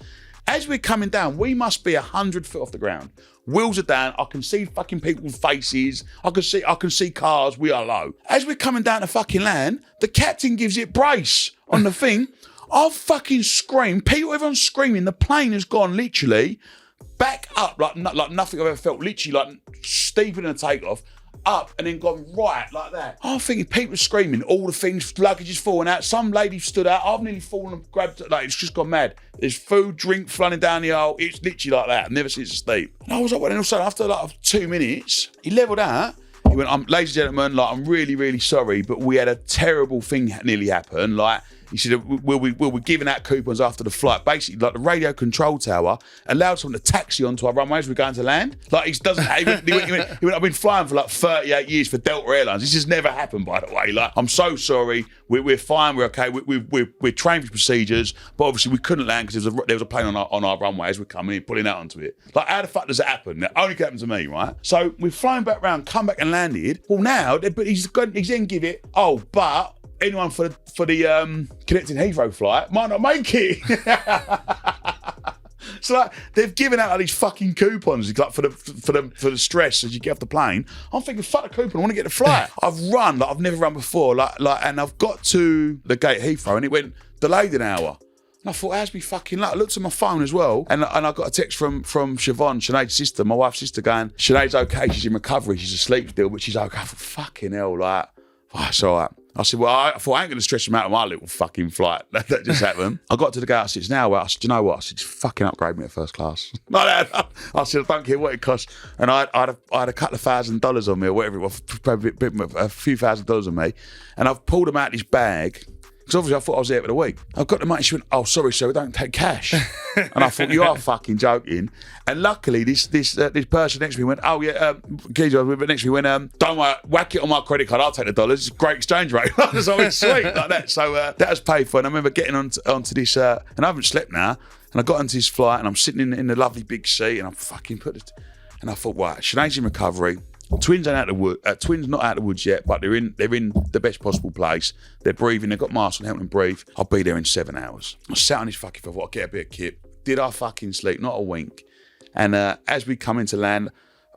As we're coming down, we must be 100 foot off the ground. Wheels are down. I can see fucking people's faces. I can see cars. We are low. As we're coming down to fucking land, the captain gives it brace on the thing. I fucking scream. Everyone's screaming. The plane has gone literally back up like nothing I've ever felt. Literally like steeper than a takeoff. Up and then gone right like that. I'm thinking people screaming, all the things, luggage is falling out. Some lady stood out. I've nearly fallen and grabbed it. Like, it's just gone mad. There's food, drink flooding down the aisle. It's literally like that. I've never seen it so steep. And I was like, well, and all of a sudden, after like 2 minutes, he levelled out. He went, ladies and gentlemen, like, I'm really, really sorry, but we had a terrible thing nearly happen. Like, He said, we'll be giving out coupons after the flight. Basically, like the radio control tower allowed someone to taxi onto our runway as we're going to land. Like, he doesn't. He went, I've been flying for like 38 years for Delta Airlines. This has never happened, by the way. Like, I'm so sorry. We're fine. We're okay. We're trained for procedures, but obviously we couldn't land because there was a plane on our runway as we're coming in, pulling out onto it. Like, how the fuck does that happen? That only happened to me, right? So we've flown back round, come back and landed. Well, now, but he's then give it. Oh, but anyone for the connecting Heathrow flight might not make it. So like, they've given out these fucking coupons like for the stress as you get off the plane. I'm thinking, fuck the coupon, I want to get the flight. I've run like I've never run before, and I've got to the gate Heathrow and it went delayed an hour. And I thought, how's me fucking luck? I looked at my phone as well, and I got a text from Siobhan, Sinead's sister, my wife's sister, going, Sinead's okay, she's in recovery, she's asleep still, but she's okay. I thought, fucking hell, like, oh, it's all right. I said, well, I thought I ain't going to stress them out on my little fucking flight. That just happened. I got to the gate, I said, it's now. I said, you know what? I said, just fucking upgrade me at first class. Like that. I said, I don't care what it costs. And I had a couple of $1,000 on me, or whatever it was, probably a few $1,000s on me. And I've pulled them out of this bag. Because obviously I thought I was there for the week. I got the money, she went, oh, sorry, sir, we don't take cash. And I thought, you are fucking joking. And luckily, this person next to me went, oh, yeah, geezer next to me went, don't worry, whack it on my credit card, I'll take the dollars. It's a great exchange rate. So I went, sweet, like that. So that was paid for. And I remember getting onto this, and I haven't slept now, and I got onto this flight, and I'm sitting in the lovely big seat, and I'm fucking and I thought, right, Sinead's in recovery. Twins ain't out of the wood. Twins not out of the woods yet, but they're in the best possible place. They're breathing. They've got masks on, helping them breathe. I'll be there in 7 hours. I sat on this fucking thought, I'll get a bit of kip. Did I fucking sleep? Not a wink. And as we come into land,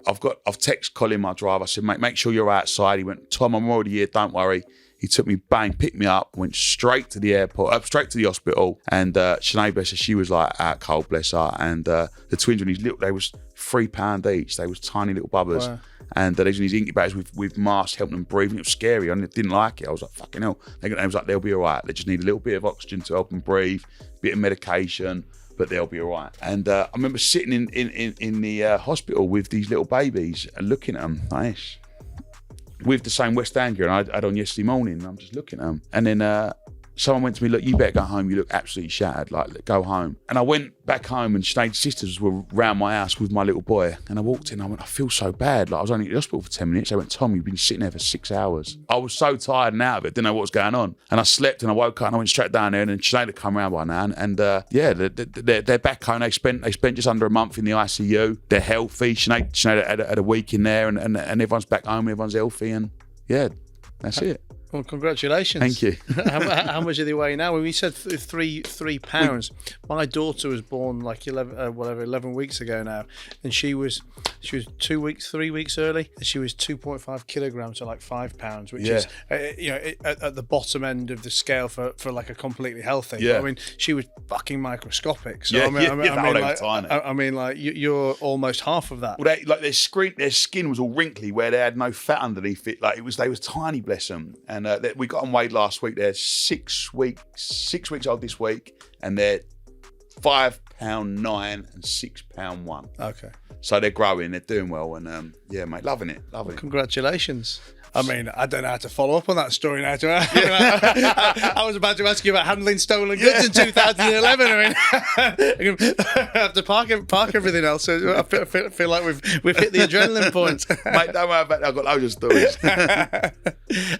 I've texted Colin, my driver. I said, mate, make sure you're outside. He went, Tom, I'm already here. Don't worry. He took me, bang, picked me up, went straight to the airport, straight to the hospital. And Sinead, bless her, she was like out cold, bless her. And the twins, when these little, they was £3 each. They was tiny little bubbers. Wow. And they was in these incubators with masks helping them breathe. And it was scary. I didn't like it. I was like, fucking hell. They was like, they'll be all right. They just need a little bit of oxygen to help them breathe, a bit of medication, but they'll be all right. And I remember sitting in the hospital with these little babies and looking at them like this, with the same West Ham gear I had on yesterday morning. And I'm just looking at them. And then someone went to me, look, you better go home. You look absolutely shattered. Like, go home. And I went back home, and Sinead's sisters were round my house with my little boy. And I walked in, I went, I feel so bad. Like, I was only at the hospital for 10 minutes. They went, Tom, you've been sitting there for 6 hours. I was so tired and out of it, didn't know what was going on. And I slept, and I woke up, and I went straight down there, and then Sinead had come around by now. And yeah, they're back home. They spent just under a month in the ICU. They're healthy. Sinead had a week in there, and everyone's back home, everyone's healthy, and yeah, that's it. Well, congratulations. Thank you. How much are they weigh now? When we said three pounds, my daughter was born like 11 weeks ago now, and she was 3 weeks early, and she was 2.5 kilograms, so like 5 pounds, which is at the bottom end of the scale for like a completely healthy. Yeah. But, I mean, she was fucking microscopic. So I mean, like you're almost half of that. Well, their skin was all wrinkly where they had no fat underneath it. Like they was tiny, bless them. And we got them weighed last week. They're 6 weeks old this week, and they're £5.9 and £6.1. Okay. So they're growing, they're doing well, and yeah, mate, loving it. Congratulations. I mean, I don't know how to follow up on that story now. I was about to ask you about handling stolen goods in 2011. I mean, I have to park everything else. So I feel like we've hit the adrenaline point. Mate, don't worry about that. I've got loads of stories.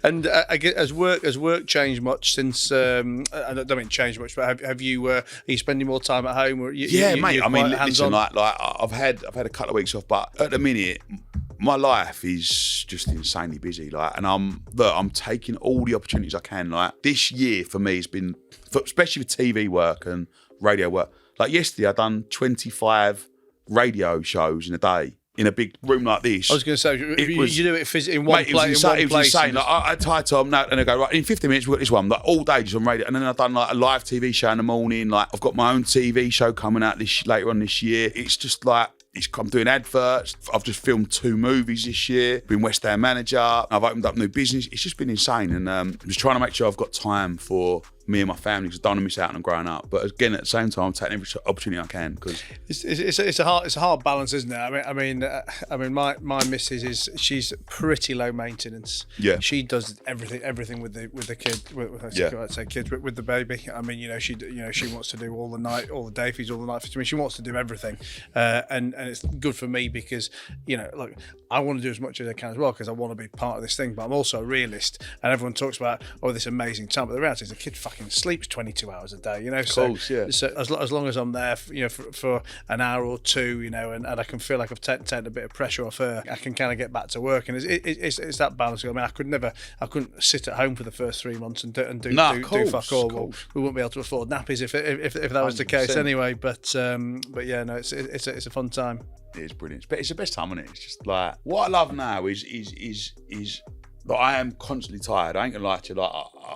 And I guess has work changed much since? I don't mean changed much, but have you? Are you spending more time at home? Or mate. I mean, listen, like I've had a couple of weeks off, but at the minute, my life is just insanely busy. Like, and I'm taking all the opportunities I can. Like, this year for me has been, especially with TV work and radio work. Like yesterday, I done 25 radio shows in a day in a big room like this. I was going to say, you do it in one place. It was insane. Like, I tied Tom, and I go, right, in 15 minutes, we've got this one, like all day just on radio. And then I've done like a live TV show in the morning. Like, I've got my own TV show coming out later on this year. It's just like, I'm doing adverts. I've just filmed 2 movies this year. Been West Ham manager. I've opened up new business. It's just been insane. And I'm just trying to make sure I've got time for me and my family, because I don't want to miss out on them growing up. But again, at the same time, I'm taking every opportunity I can, because it's a hard balance, isn't it? I mean, my missus she's pretty low maintenance. Yeah, she does everything with the kid. I'd say kids with the baby. I mean, she wants to do all the night, all the day feeds, all the night feeds. I mean, she wants to do everything, and it's good for me because look, I want to do as much as I can as well, because I want to be part of this thing. But I'm also a realist, and everyone talks about this amazing time, but the reality is the kid fucking sleeps 22 hours a day. So as long as I'm there, for an hour or two, and I can feel like I've taken a bit of pressure off her, I can kind of get back to work, and it's that balance. I mean, I couldn't sit at home for the first 3 months and do fuck all. Well, we wouldn't be able to afford nappies if that was the case anyway. But yeah, no, it's a fun time. It is brilliant. It's the best time, isn't it? It's just like, what I love now is that I am constantly tired. I ain't gonna lie to you. Like,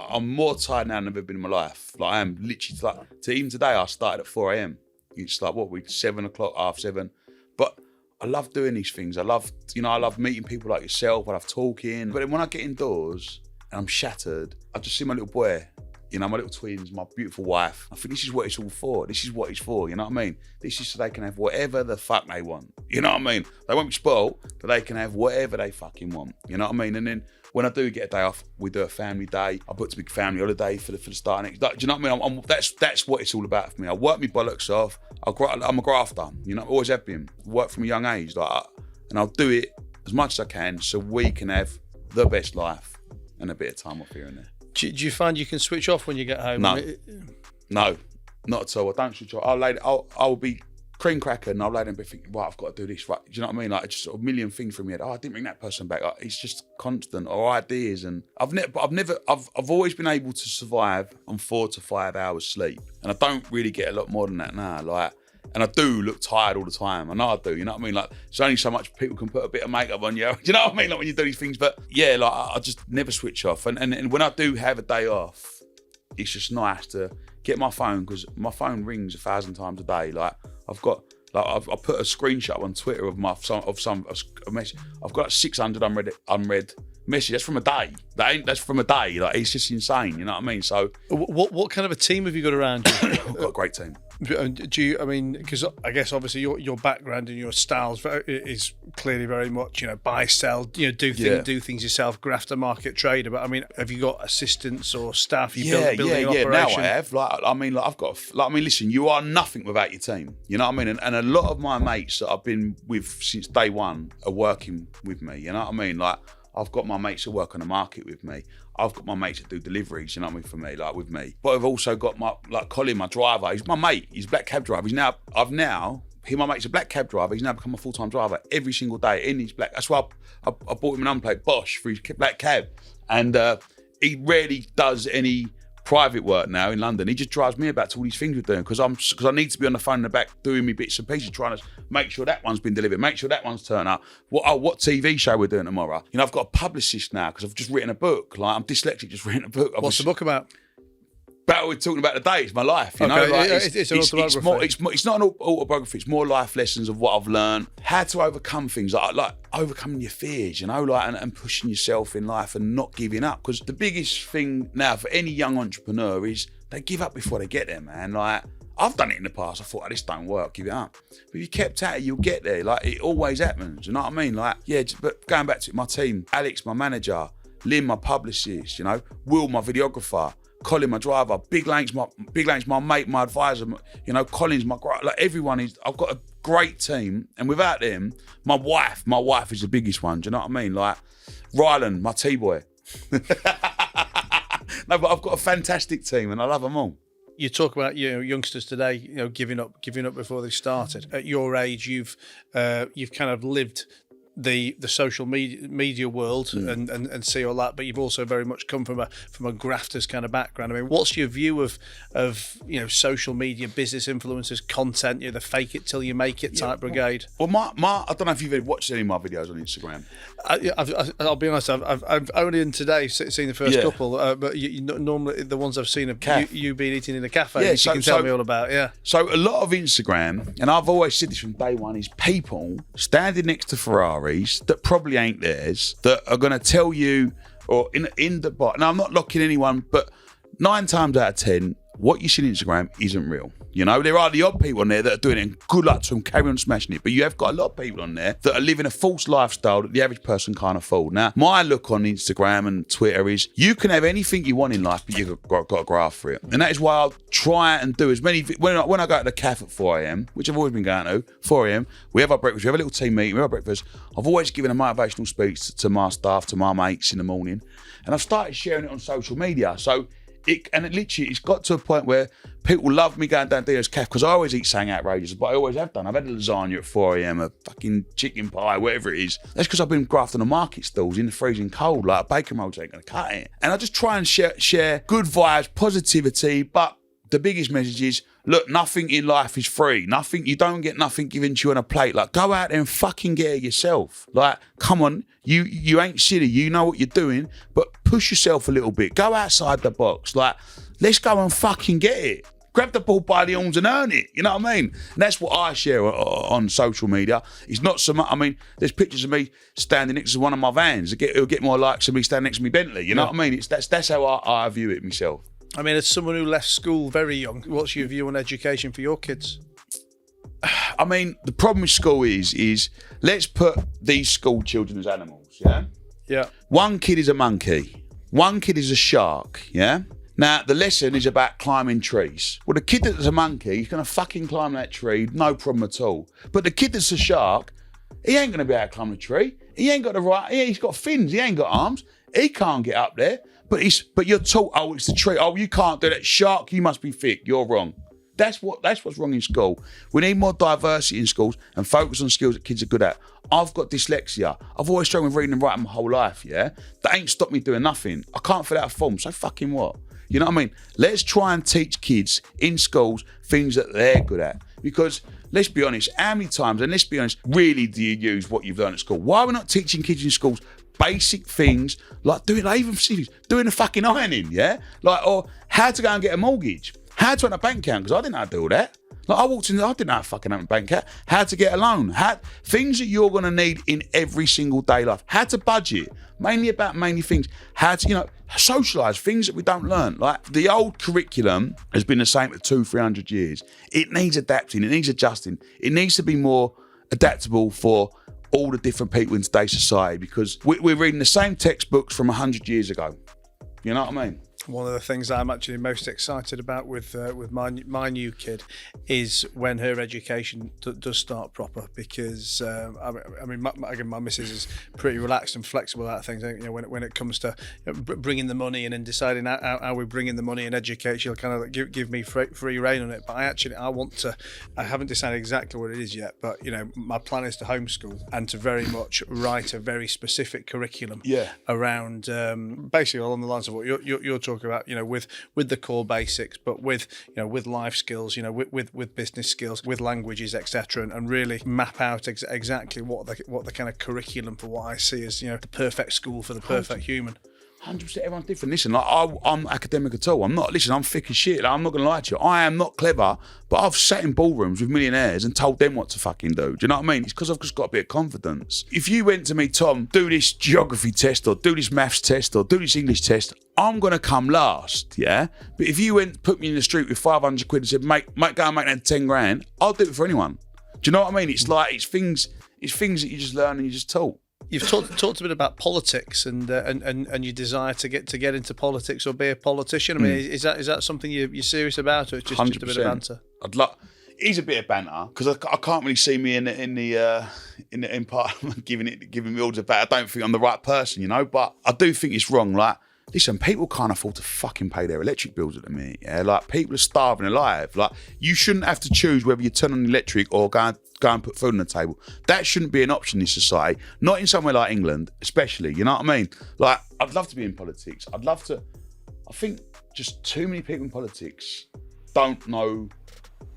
I'm more tired now than I've ever been in my life. Like, I am literally even today I started at 4 a.m. It's like 7 o'clock, 7:30. But I love doing these things. I love meeting people like yourself. I love talking. But then when I get indoors and I'm shattered, I just see my little boy. My little twins, my beautiful wife. I think this is what it's all for. This is what it's for, you know what I mean? This is so they can have whatever the fuck they want. You know what I mean? They won't be spoiled, but they can have whatever they fucking want. You know what I mean? And then when I do get a day off, we do a family day. I booked a big family holiday for the start of next. Do you know what I mean? That's what it's all about for me. I work my bollocks off. I'm a grafter. Always have been. Work from a young age, and I'll do it as much as I can so we can have the best life and a bit of time off here and there. Do you find you can switch off when you get home? No, not at all. I don't switch off. I'll be cream cracker and I'll lay down and be thinking, right, I've got to do this, right? Do you know what I mean? Like, it's just a million things from me. I didn't bring that person back. It's just constant, or ideas. And I've always been able to survive on 4 to 5 hours sleep. And I don't really get a lot more than that now. And I do look tired all the time. I know I do, you know what I mean? Like, there's only so much people can put a bit of makeup on you. Do you know what I mean? Like, when you do these things. But yeah, I just never switch off. And when I do have a day off, it's just nice to get my phone, because my phone rings 1,000 times a day. Like, I've put a screenshot on Twitter of a message. I've got 600 unread messages. That's from a day. That's from a day. Like, it's just insane. You know what I mean? So, what kind of a team have you got around you? I've got a great team. Do you? I mean, because I guess obviously your background and your styles is clearly very much buy, sell, do things yourself, grafter, market trader. But I mean, have you got assistants or staff? Building an operation? Now I have. Listen, you are nothing without your team. You know what I mean? And a lot of my mates that I've been with since day one are working with me. You know what I mean? Like, I've got my mates that work on the market with me. I've got my mates that do deliveries, you know what I mean, for me, like with me. But I've also got Colin, my driver. He's my mate. He's a black cab driver. My mate's a black cab driver. He's now become a full-time driver every single day in his black. That's why I bought him an unplate Bosh for his black cab. And he rarely does any private work now in London. He just drives me about to all these things we're doing, because I need to be on the phone in the back doing me bits and pieces, trying to make sure that one's been delivered, make sure that one's turned up. What TV show we're doing tomorrow? I've got a publicist now because I've just written a book. Like, I'm dyslexic, just written a book. What's the book about? About what we're talking about today. It's my life, you know. Like, it's an autobiography. It's not an autobiography. It's more life lessons of what I've learned, how to overcome things, like overcoming your fears, and pushing yourself in life and not giving up. Because the biggest thing now for any young entrepreneur is they give up before they get there, man. Like, I've done it in the past. I thought, this don't work, give it up. But if you kept at it, you'll get there. Like, it always happens. You know what I mean? Like, yeah. But going back to my team, Alex, my manager, Lynn, my publicist, Will, my videographer, Colin, my driver, Big Lank's my mate, my advisor, Colin's everyone is. I've got a great team, and without them, my wife is the biggest one. Do you know what I mean? Like, Ryland, my T-boy. No, but I've got a fantastic team, and I love them all. You talk about youngsters today, giving up before they started. At your age, you've kind of lived the social media world and see all that, but you've also very much come from a grafter's kind of background. I mean, what's your view of social media, business influencers, content, the fake it till you make it type brigade? Well, I don't know if you've ever watched any of my videos on Instagram. I'll be honest, I've only in today seen the first couple, but normally the ones I've seen of you being eating in a cafe, you can tell me all about. So a lot of Instagram, and I've always said this from day one, is people standing next to Ferraris that probably ain't theirs, that are going to tell you, or in the bar. Now, I'm not locking anyone, but 9 times out of 10, what you see on Instagram isn't real. You know, there are the odd people on there that are doing it, and good luck to them, carry on smashing it. But you have got a lot of people on there that are living a false lifestyle that the average person can't afford. Now, my look on Instagram and Twitter is you can have anything you want in life, but you've got to go after it. And that is why I'll try and do as many, when I go to the cafe at 4 a.m, which I've always been going to, 4 a.m, we have our breakfast, we have a little team meeting, we have our breakfast. I've always given a motivational speech to my staff, to my mates in the morning. And I've started sharing it on social media. So, it's got to a point where people love me going down Dino's Cafe because I always eat something outrageous, but I always have done. I've had a lasagna at 4 a.m, a fucking chicken pie, whatever it is. That's because I've been grafting on market stalls in the freezing cold, like bacon rolls ain't gonna cut it. And I just try and share good vibes, positivity, but the biggest message is, look, nothing in life is free. You don't get nothing given to you on a plate. Like, go out there and fucking get it yourself. Like, come on, you ain't silly. You know what you're doing, but push yourself a little bit. Go outside the box. Like, let's go and fucking get it. Grab the ball by the horns and earn it. You know what I mean? And that's what I share on social media. It's not so much, I mean, there's pictures of me standing next to one of my vans. It'll get more likes of me standing next to me Bentley. You know what I mean? That's how I view it myself. I mean, as someone who left school very young, what's your view on education for your kids? I mean, the problem with school is let's put these school children as animals, yeah? Yeah. One kid is a monkey. One kid is a shark, yeah? Now, the lesson is about climbing trees. Well, the kid that's a monkey, he's going to fucking climb that tree, no problem at all. But the kid that's a shark, he ain't going to be able to climb the tree. He ain't got the right, he's got fins, he ain't got arms. He can't get up there. But you're taught, oh, it's the tree. Oh, you can't do that. Shark, you must be thick. You're wrong. That's what's wrong in school. We need more diversity in schools and focus on skills that kids are good at. I've got dyslexia. I've always struggled with reading and writing my whole life, yeah? That ain't stopped me doing nothing. I can't fill out a form, so fucking what? You know what I mean? Let's try and teach kids in schools things that they're good at. Because let's be honest, how many times, and let's be honest, really do you use what you've learned at school? Why are we not teaching kids in schools basic things like doing the fucking ironing, yeah? Like, or how to go and get a mortgage, how to open a bank account, because I didn't know how to do all that. Like, I walked in, I didn't know how to fucking open a bank account, how to get a loan, things that you're going to need in every single day life, how to budget, mainly things, how to, socialise, things that we don't learn. Like, the old curriculum has been the same for 200-300 years. It needs adapting, it needs adjusting, it needs to be more adaptable for all the different people in today's society, because we're reading the same textbooks from 100 years ago. You know what I mean? One of the things I'm actually most excited about with my new kid is when her education does start proper, because my missus is pretty relaxed and flexible about things. When it comes to bringing the money in and deciding how we bring in the money in education, she'll kind of give me free rein on it. But I haven't decided exactly what it is yet. But my plan is to homeschool and to very much write a very specific curriculum around basically along the lines of what you're talking about, with the core basics, but with life skills, with business skills, with languages, etc., and really map out exactly what the kind of curriculum for what I see as the perfect school for the perfect human. 100%, everyone's different. Listen, I'm academic at all. I'm thick as shit. I'm not going to lie to you. I am not clever, but I've sat in ballrooms with millionaires and told them what to fucking do. Do you know what I mean? It's because I've just got a bit of confidence. If you went to me, Tom, do this geography test or do this maths test or do this English test, I'm going to come last, yeah? But if you put me in the street with 500 quid and said, mate, go and make that 10 grand, I'll do it for anyone. Do you know what I mean? It's like, it's things that you just learn and you just taught. You've talked a bit about politics and your desire to get into politics or be a politician. I mean, is that something you're serious about, or it's just a bit of banter? It is a bit of banter, because I can't really see me in Parliament giving me orders about. I don't think I'm the right person, But I do think it's wrong. Like, listen, people can't afford to fucking pay their electric bills at the minute. Yeah, like, people are starving alive. Like, you shouldn't have to choose whether you turn on the electric or go and put food on the table. That shouldn't be an option in society. Not in somewhere like England, especially. You know what I mean? Like, I'd love to be in politics. I think just too many people in politics don't know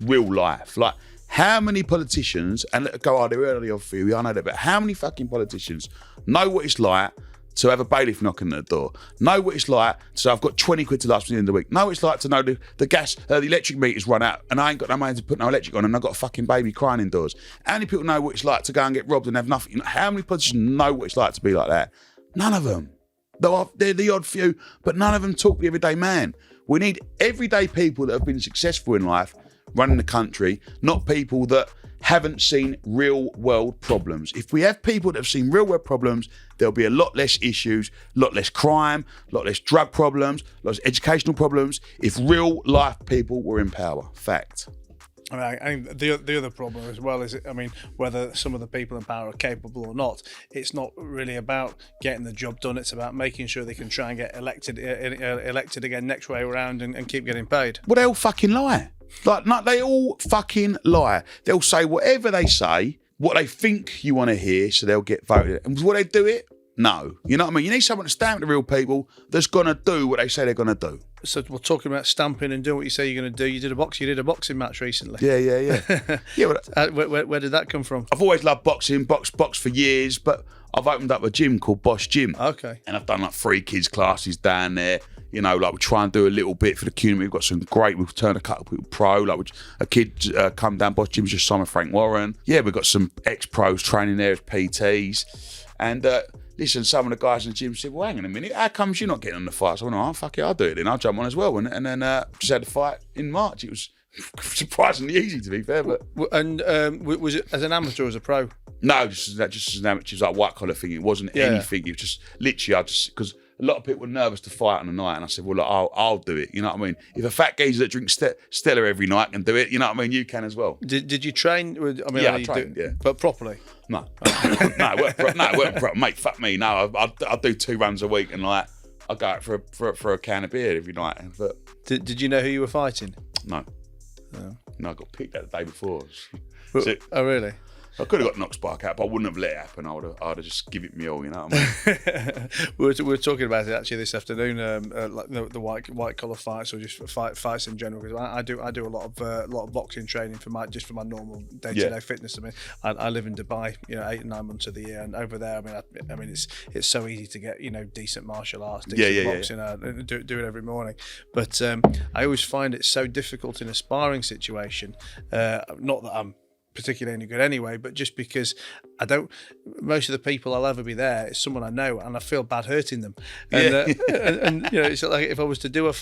real life. Like, how many politicians, and they're early on theory, I know that, but how many fucking politicians know what it's like to have a bailiff knocking at the door? Know what it's like to say, I've got 20 quid to last me at the end of the week? Know what it's like to know the gas, the electric meter's run out and I ain't got no money to put no electric on and I've got a fucking baby crying indoors? How many people know what it's like to go and get robbed and have nothing? How many politicians know what it's like to be like that? None of them. They're the odd few, but none of them talk the everyday man. We need everyday people that have been successful in life running the country, not people that haven't seen real world problems. If we have people that have seen real world problems, there'll be a lot less issues, a lot less crime, a lot less drug problems, a lot less educational problems if real life people were in power. Fact. I mean, the other problem as well is, I mean, whether some of the people in power are capable or not, it's not really about getting the job done. It's about making sure they can try and get elected again next way around and keep getting paid. Well, they all fucking lie. Like, no, they all fucking lie. They'll say whatever they say, what they think you want to hear, so they'll get voted. And will they do it? No. You know what I mean? You need someone to stand with the real people that's going to do what they say they're going to do. So we're talking about stamping and doing what you say you're going to do. You did a boxing match recently. Yeah. Yeah. Where did that come from? I've always loved boxing, boxed for years, but I've opened up a gym called Bosh Gym. Okay. And I've done like 3 kids classes down there. You know, like we try and do a little bit for the community. We've got some great, we've turned a couple of people pro. Like a kid come down Bosh Gym, just Simon Frank Warren. Yeah, we've got some ex-pros training there as PTs. And listen, some of the guys in the gym said, well, hang on a minute, how comes you're not getting on the fight? So I went, oh, fuck it, I'll do it then. I'll jump on as well. And then just had the fight in March. It was surprisingly easy, to be fair. But And was it as an amateur or as a pro? No, just as an amateur. It was like a white collar thing. It wasn't anything. It was just literally, because a lot of people were nervous to fight on the night. And I said, well, look, I'll do it. You know what I mean? If a fat geezer that drinks Stella every night can do it, you know what I mean? You can as well. Did you train? I mean, yeah, I trained, yeah. But properly? No. No, it weren't proper. Mate, fuck me. No, I do 2 runs a week and like, I go out for a can of beer every night. But Did you know who you were fighting? No. No, I got picked out the day before. Oh, really? I could have got knocked spark out, but I wouldn't have let it happen. I'd have just give it me all, you know what I mean? we were talking about it actually this afternoon, like the white collar fights or just fights in general. Because I do a lot of boxing training for my normal day-to-day fitness. I mean, I live in Dubai, 8 and 9 months of the year, and over there, I mean, it's so easy to get decent martial arts, decent boxing, and do it every morning. But I always find it so difficult in a sparring situation. Not that I'm particularly any good anyway, but just because most of the people I'll ever be there is someone I know, and I feel bad hurting them. And, and it's like if I was to do a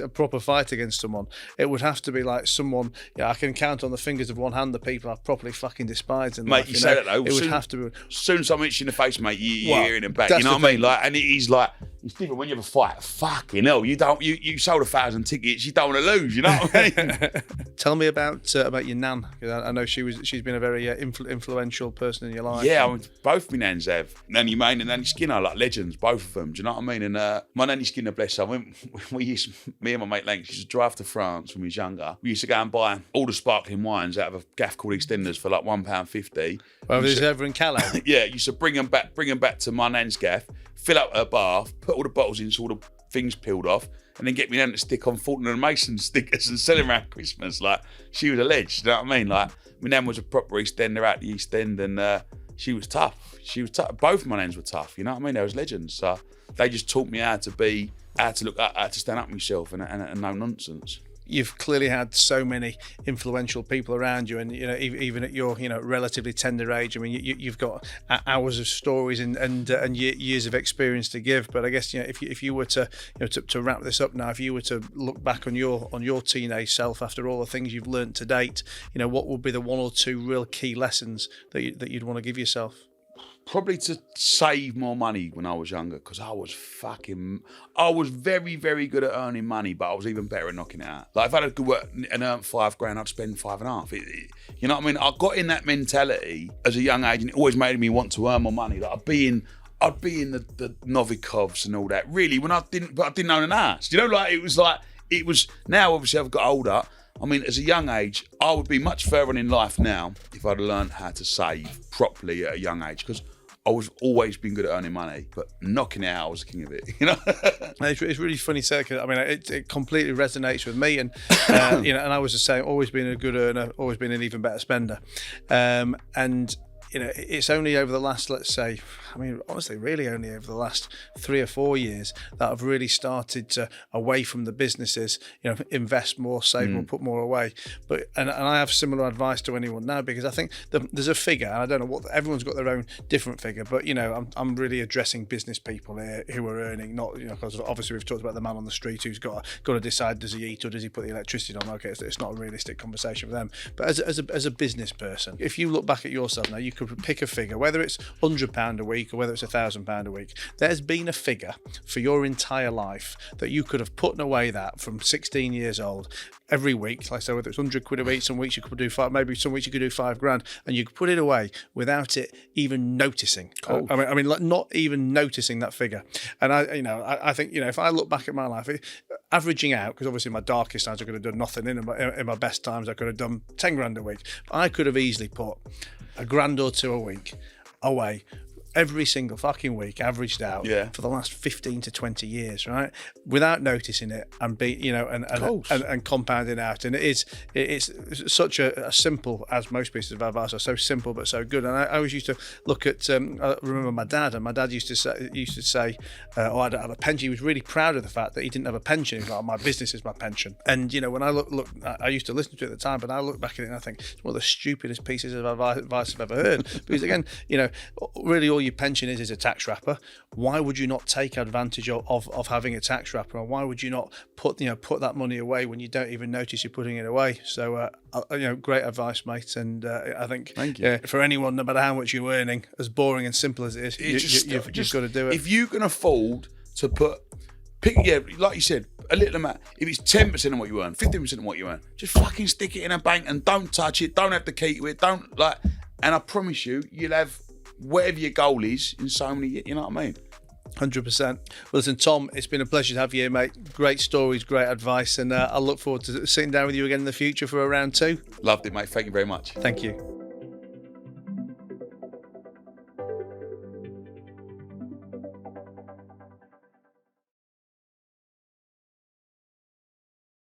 proper fight against someone, it would have to be like someone I can count on the fingers of one hand the people I've properly fucking despised. And mate, you say that though. It would have to be. Soon someone hits you in the face, mate, you're hearing him back. You know what I mean? Like, and it is like, it's different when you have a fight. Fucking hell, you sold 1,000 tickets. You don't want to lose. You know what I mean? Tell me about your nan. I know she's been a very influential person in your life. Yeah, I mean, both my nans have. Nanny Main and Nanny Skinner, like legends, both of them. Do you know what I mean? And my Nanny Skinner, bless her, me and my mate Lanks used to drive to France when we was younger. We used to go and buy all the sparkling wines out of a gaff called Extenders for like £1.50. Well, this is over in Calais. Yeah, used to bring them back to my nan's gaff, fill up her bath, put all the bottles in so all the things peeled off, and then get me nan to stick on Fulton and Mason stickers and sell them around Christmas. Like, she was a ledge, you know what I mean? Like, my nan was a proper East Ender out the East End, and she was tough. Both my nans were tough, you know what I mean? They was legends. So they just taught me how to stand up myself and no nonsense. You've clearly had so many influential people around you, and even at your relatively tender age, I mean, you've got hours of stories and years of experience to give. But I guess if you were to to wrap this up now, if you were to look back on your teenage self after all the things you've learned to date, what would be the 1 or 2 real key lessons that you'd want to give yourself? Probably to save more money when I was younger, because I was very, very good at earning money, but I was even better at knocking it out. Like, if I had good work and earned $5,000, I'd spend 5.5. You know what I mean? I got in that mentality as a young age, and it always made me want to earn more money. Like, I'd be in the Novikovs and all that. Really, when I didn't own an ass. It was now. Obviously, I've got older. I mean, as a young age, I would be much further on in life now if I'd learned how to save properly at a young age, because I was always been good at earning money, but knocking it out, I was the king of it, It's really funny, sir, because I mean, it completely resonates with me, and and I was the same, always been a good earner, always been an even better spender, and it's only over the last, let's say, I mean, honestly, really only over the last 3 or 4 years that I've really started to, away from the businesses, invest more, save more, put more away. But and I have similar advice to anyone now, because I think there's a figure, and I don't know what, everyone's got their own different figure, but I'm really addressing business people here who are earning, not because obviously we've talked about the man on the street who's got to decide, does he eat or does he put the electricity on? Okay, it's not a realistic conversation for them. But as a business person, if you look back at yourself now, you could pick a figure, whether it's £100 a week or whether it's £1,000 a week. There's been a figure for your entire life that you could have put away that from 16 years old every week. Like I say, whether it's 100 quid a week, some weeks you could do five, maybe some weeks you could do £5,000, and you could put it away without it even noticing. Cool. I mean, like, not even noticing that figure. And I think if I look back at my life, averaging out, because obviously in my darkest times I could have done nothing. In my best times I could have done 10 grand a week. But I could have easily put a grand or two a week away every single fucking week, averaged out for the last 15 to 20 years, right? Without noticing it, and and compounding out. And it's such a simple, as most pieces of advice are so simple but so good. And I always used to look at, I remember my dad, and my dad used to say, I don't have a pension. He was really proud of the fact that he didn't have a pension. He was like, oh, my business is my pension. And when I look, I used to listen to it at the time, but I look back at it and I think it's one of the stupidest pieces of advice I've ever heard. Because again, really all your pension is a tax wrapper. Why would you not take advantage of having a tax wrapper, and why would you not put that money away when you don't even notice you're putting it away? So great advice, mate. And I think for anyone, no matter how much you're earning, as boring and simple as it is, you've just got to do it. If you can afford to like you said, a little amount. If it's 10% of what you earn, 15% of what you earn, just fucking stick it in a bank and don't touch it. Don't have to keep it. And I promise you'll have whatever your goal is in so many, you know what I mean? 100%. Well, listen, Tom, it's been a pleasure to have you here, mate. Great stories, great advice, and I look forward to sitting down with you again in the future for a round 2. Loved it, mate. Thank you very much. Thank you.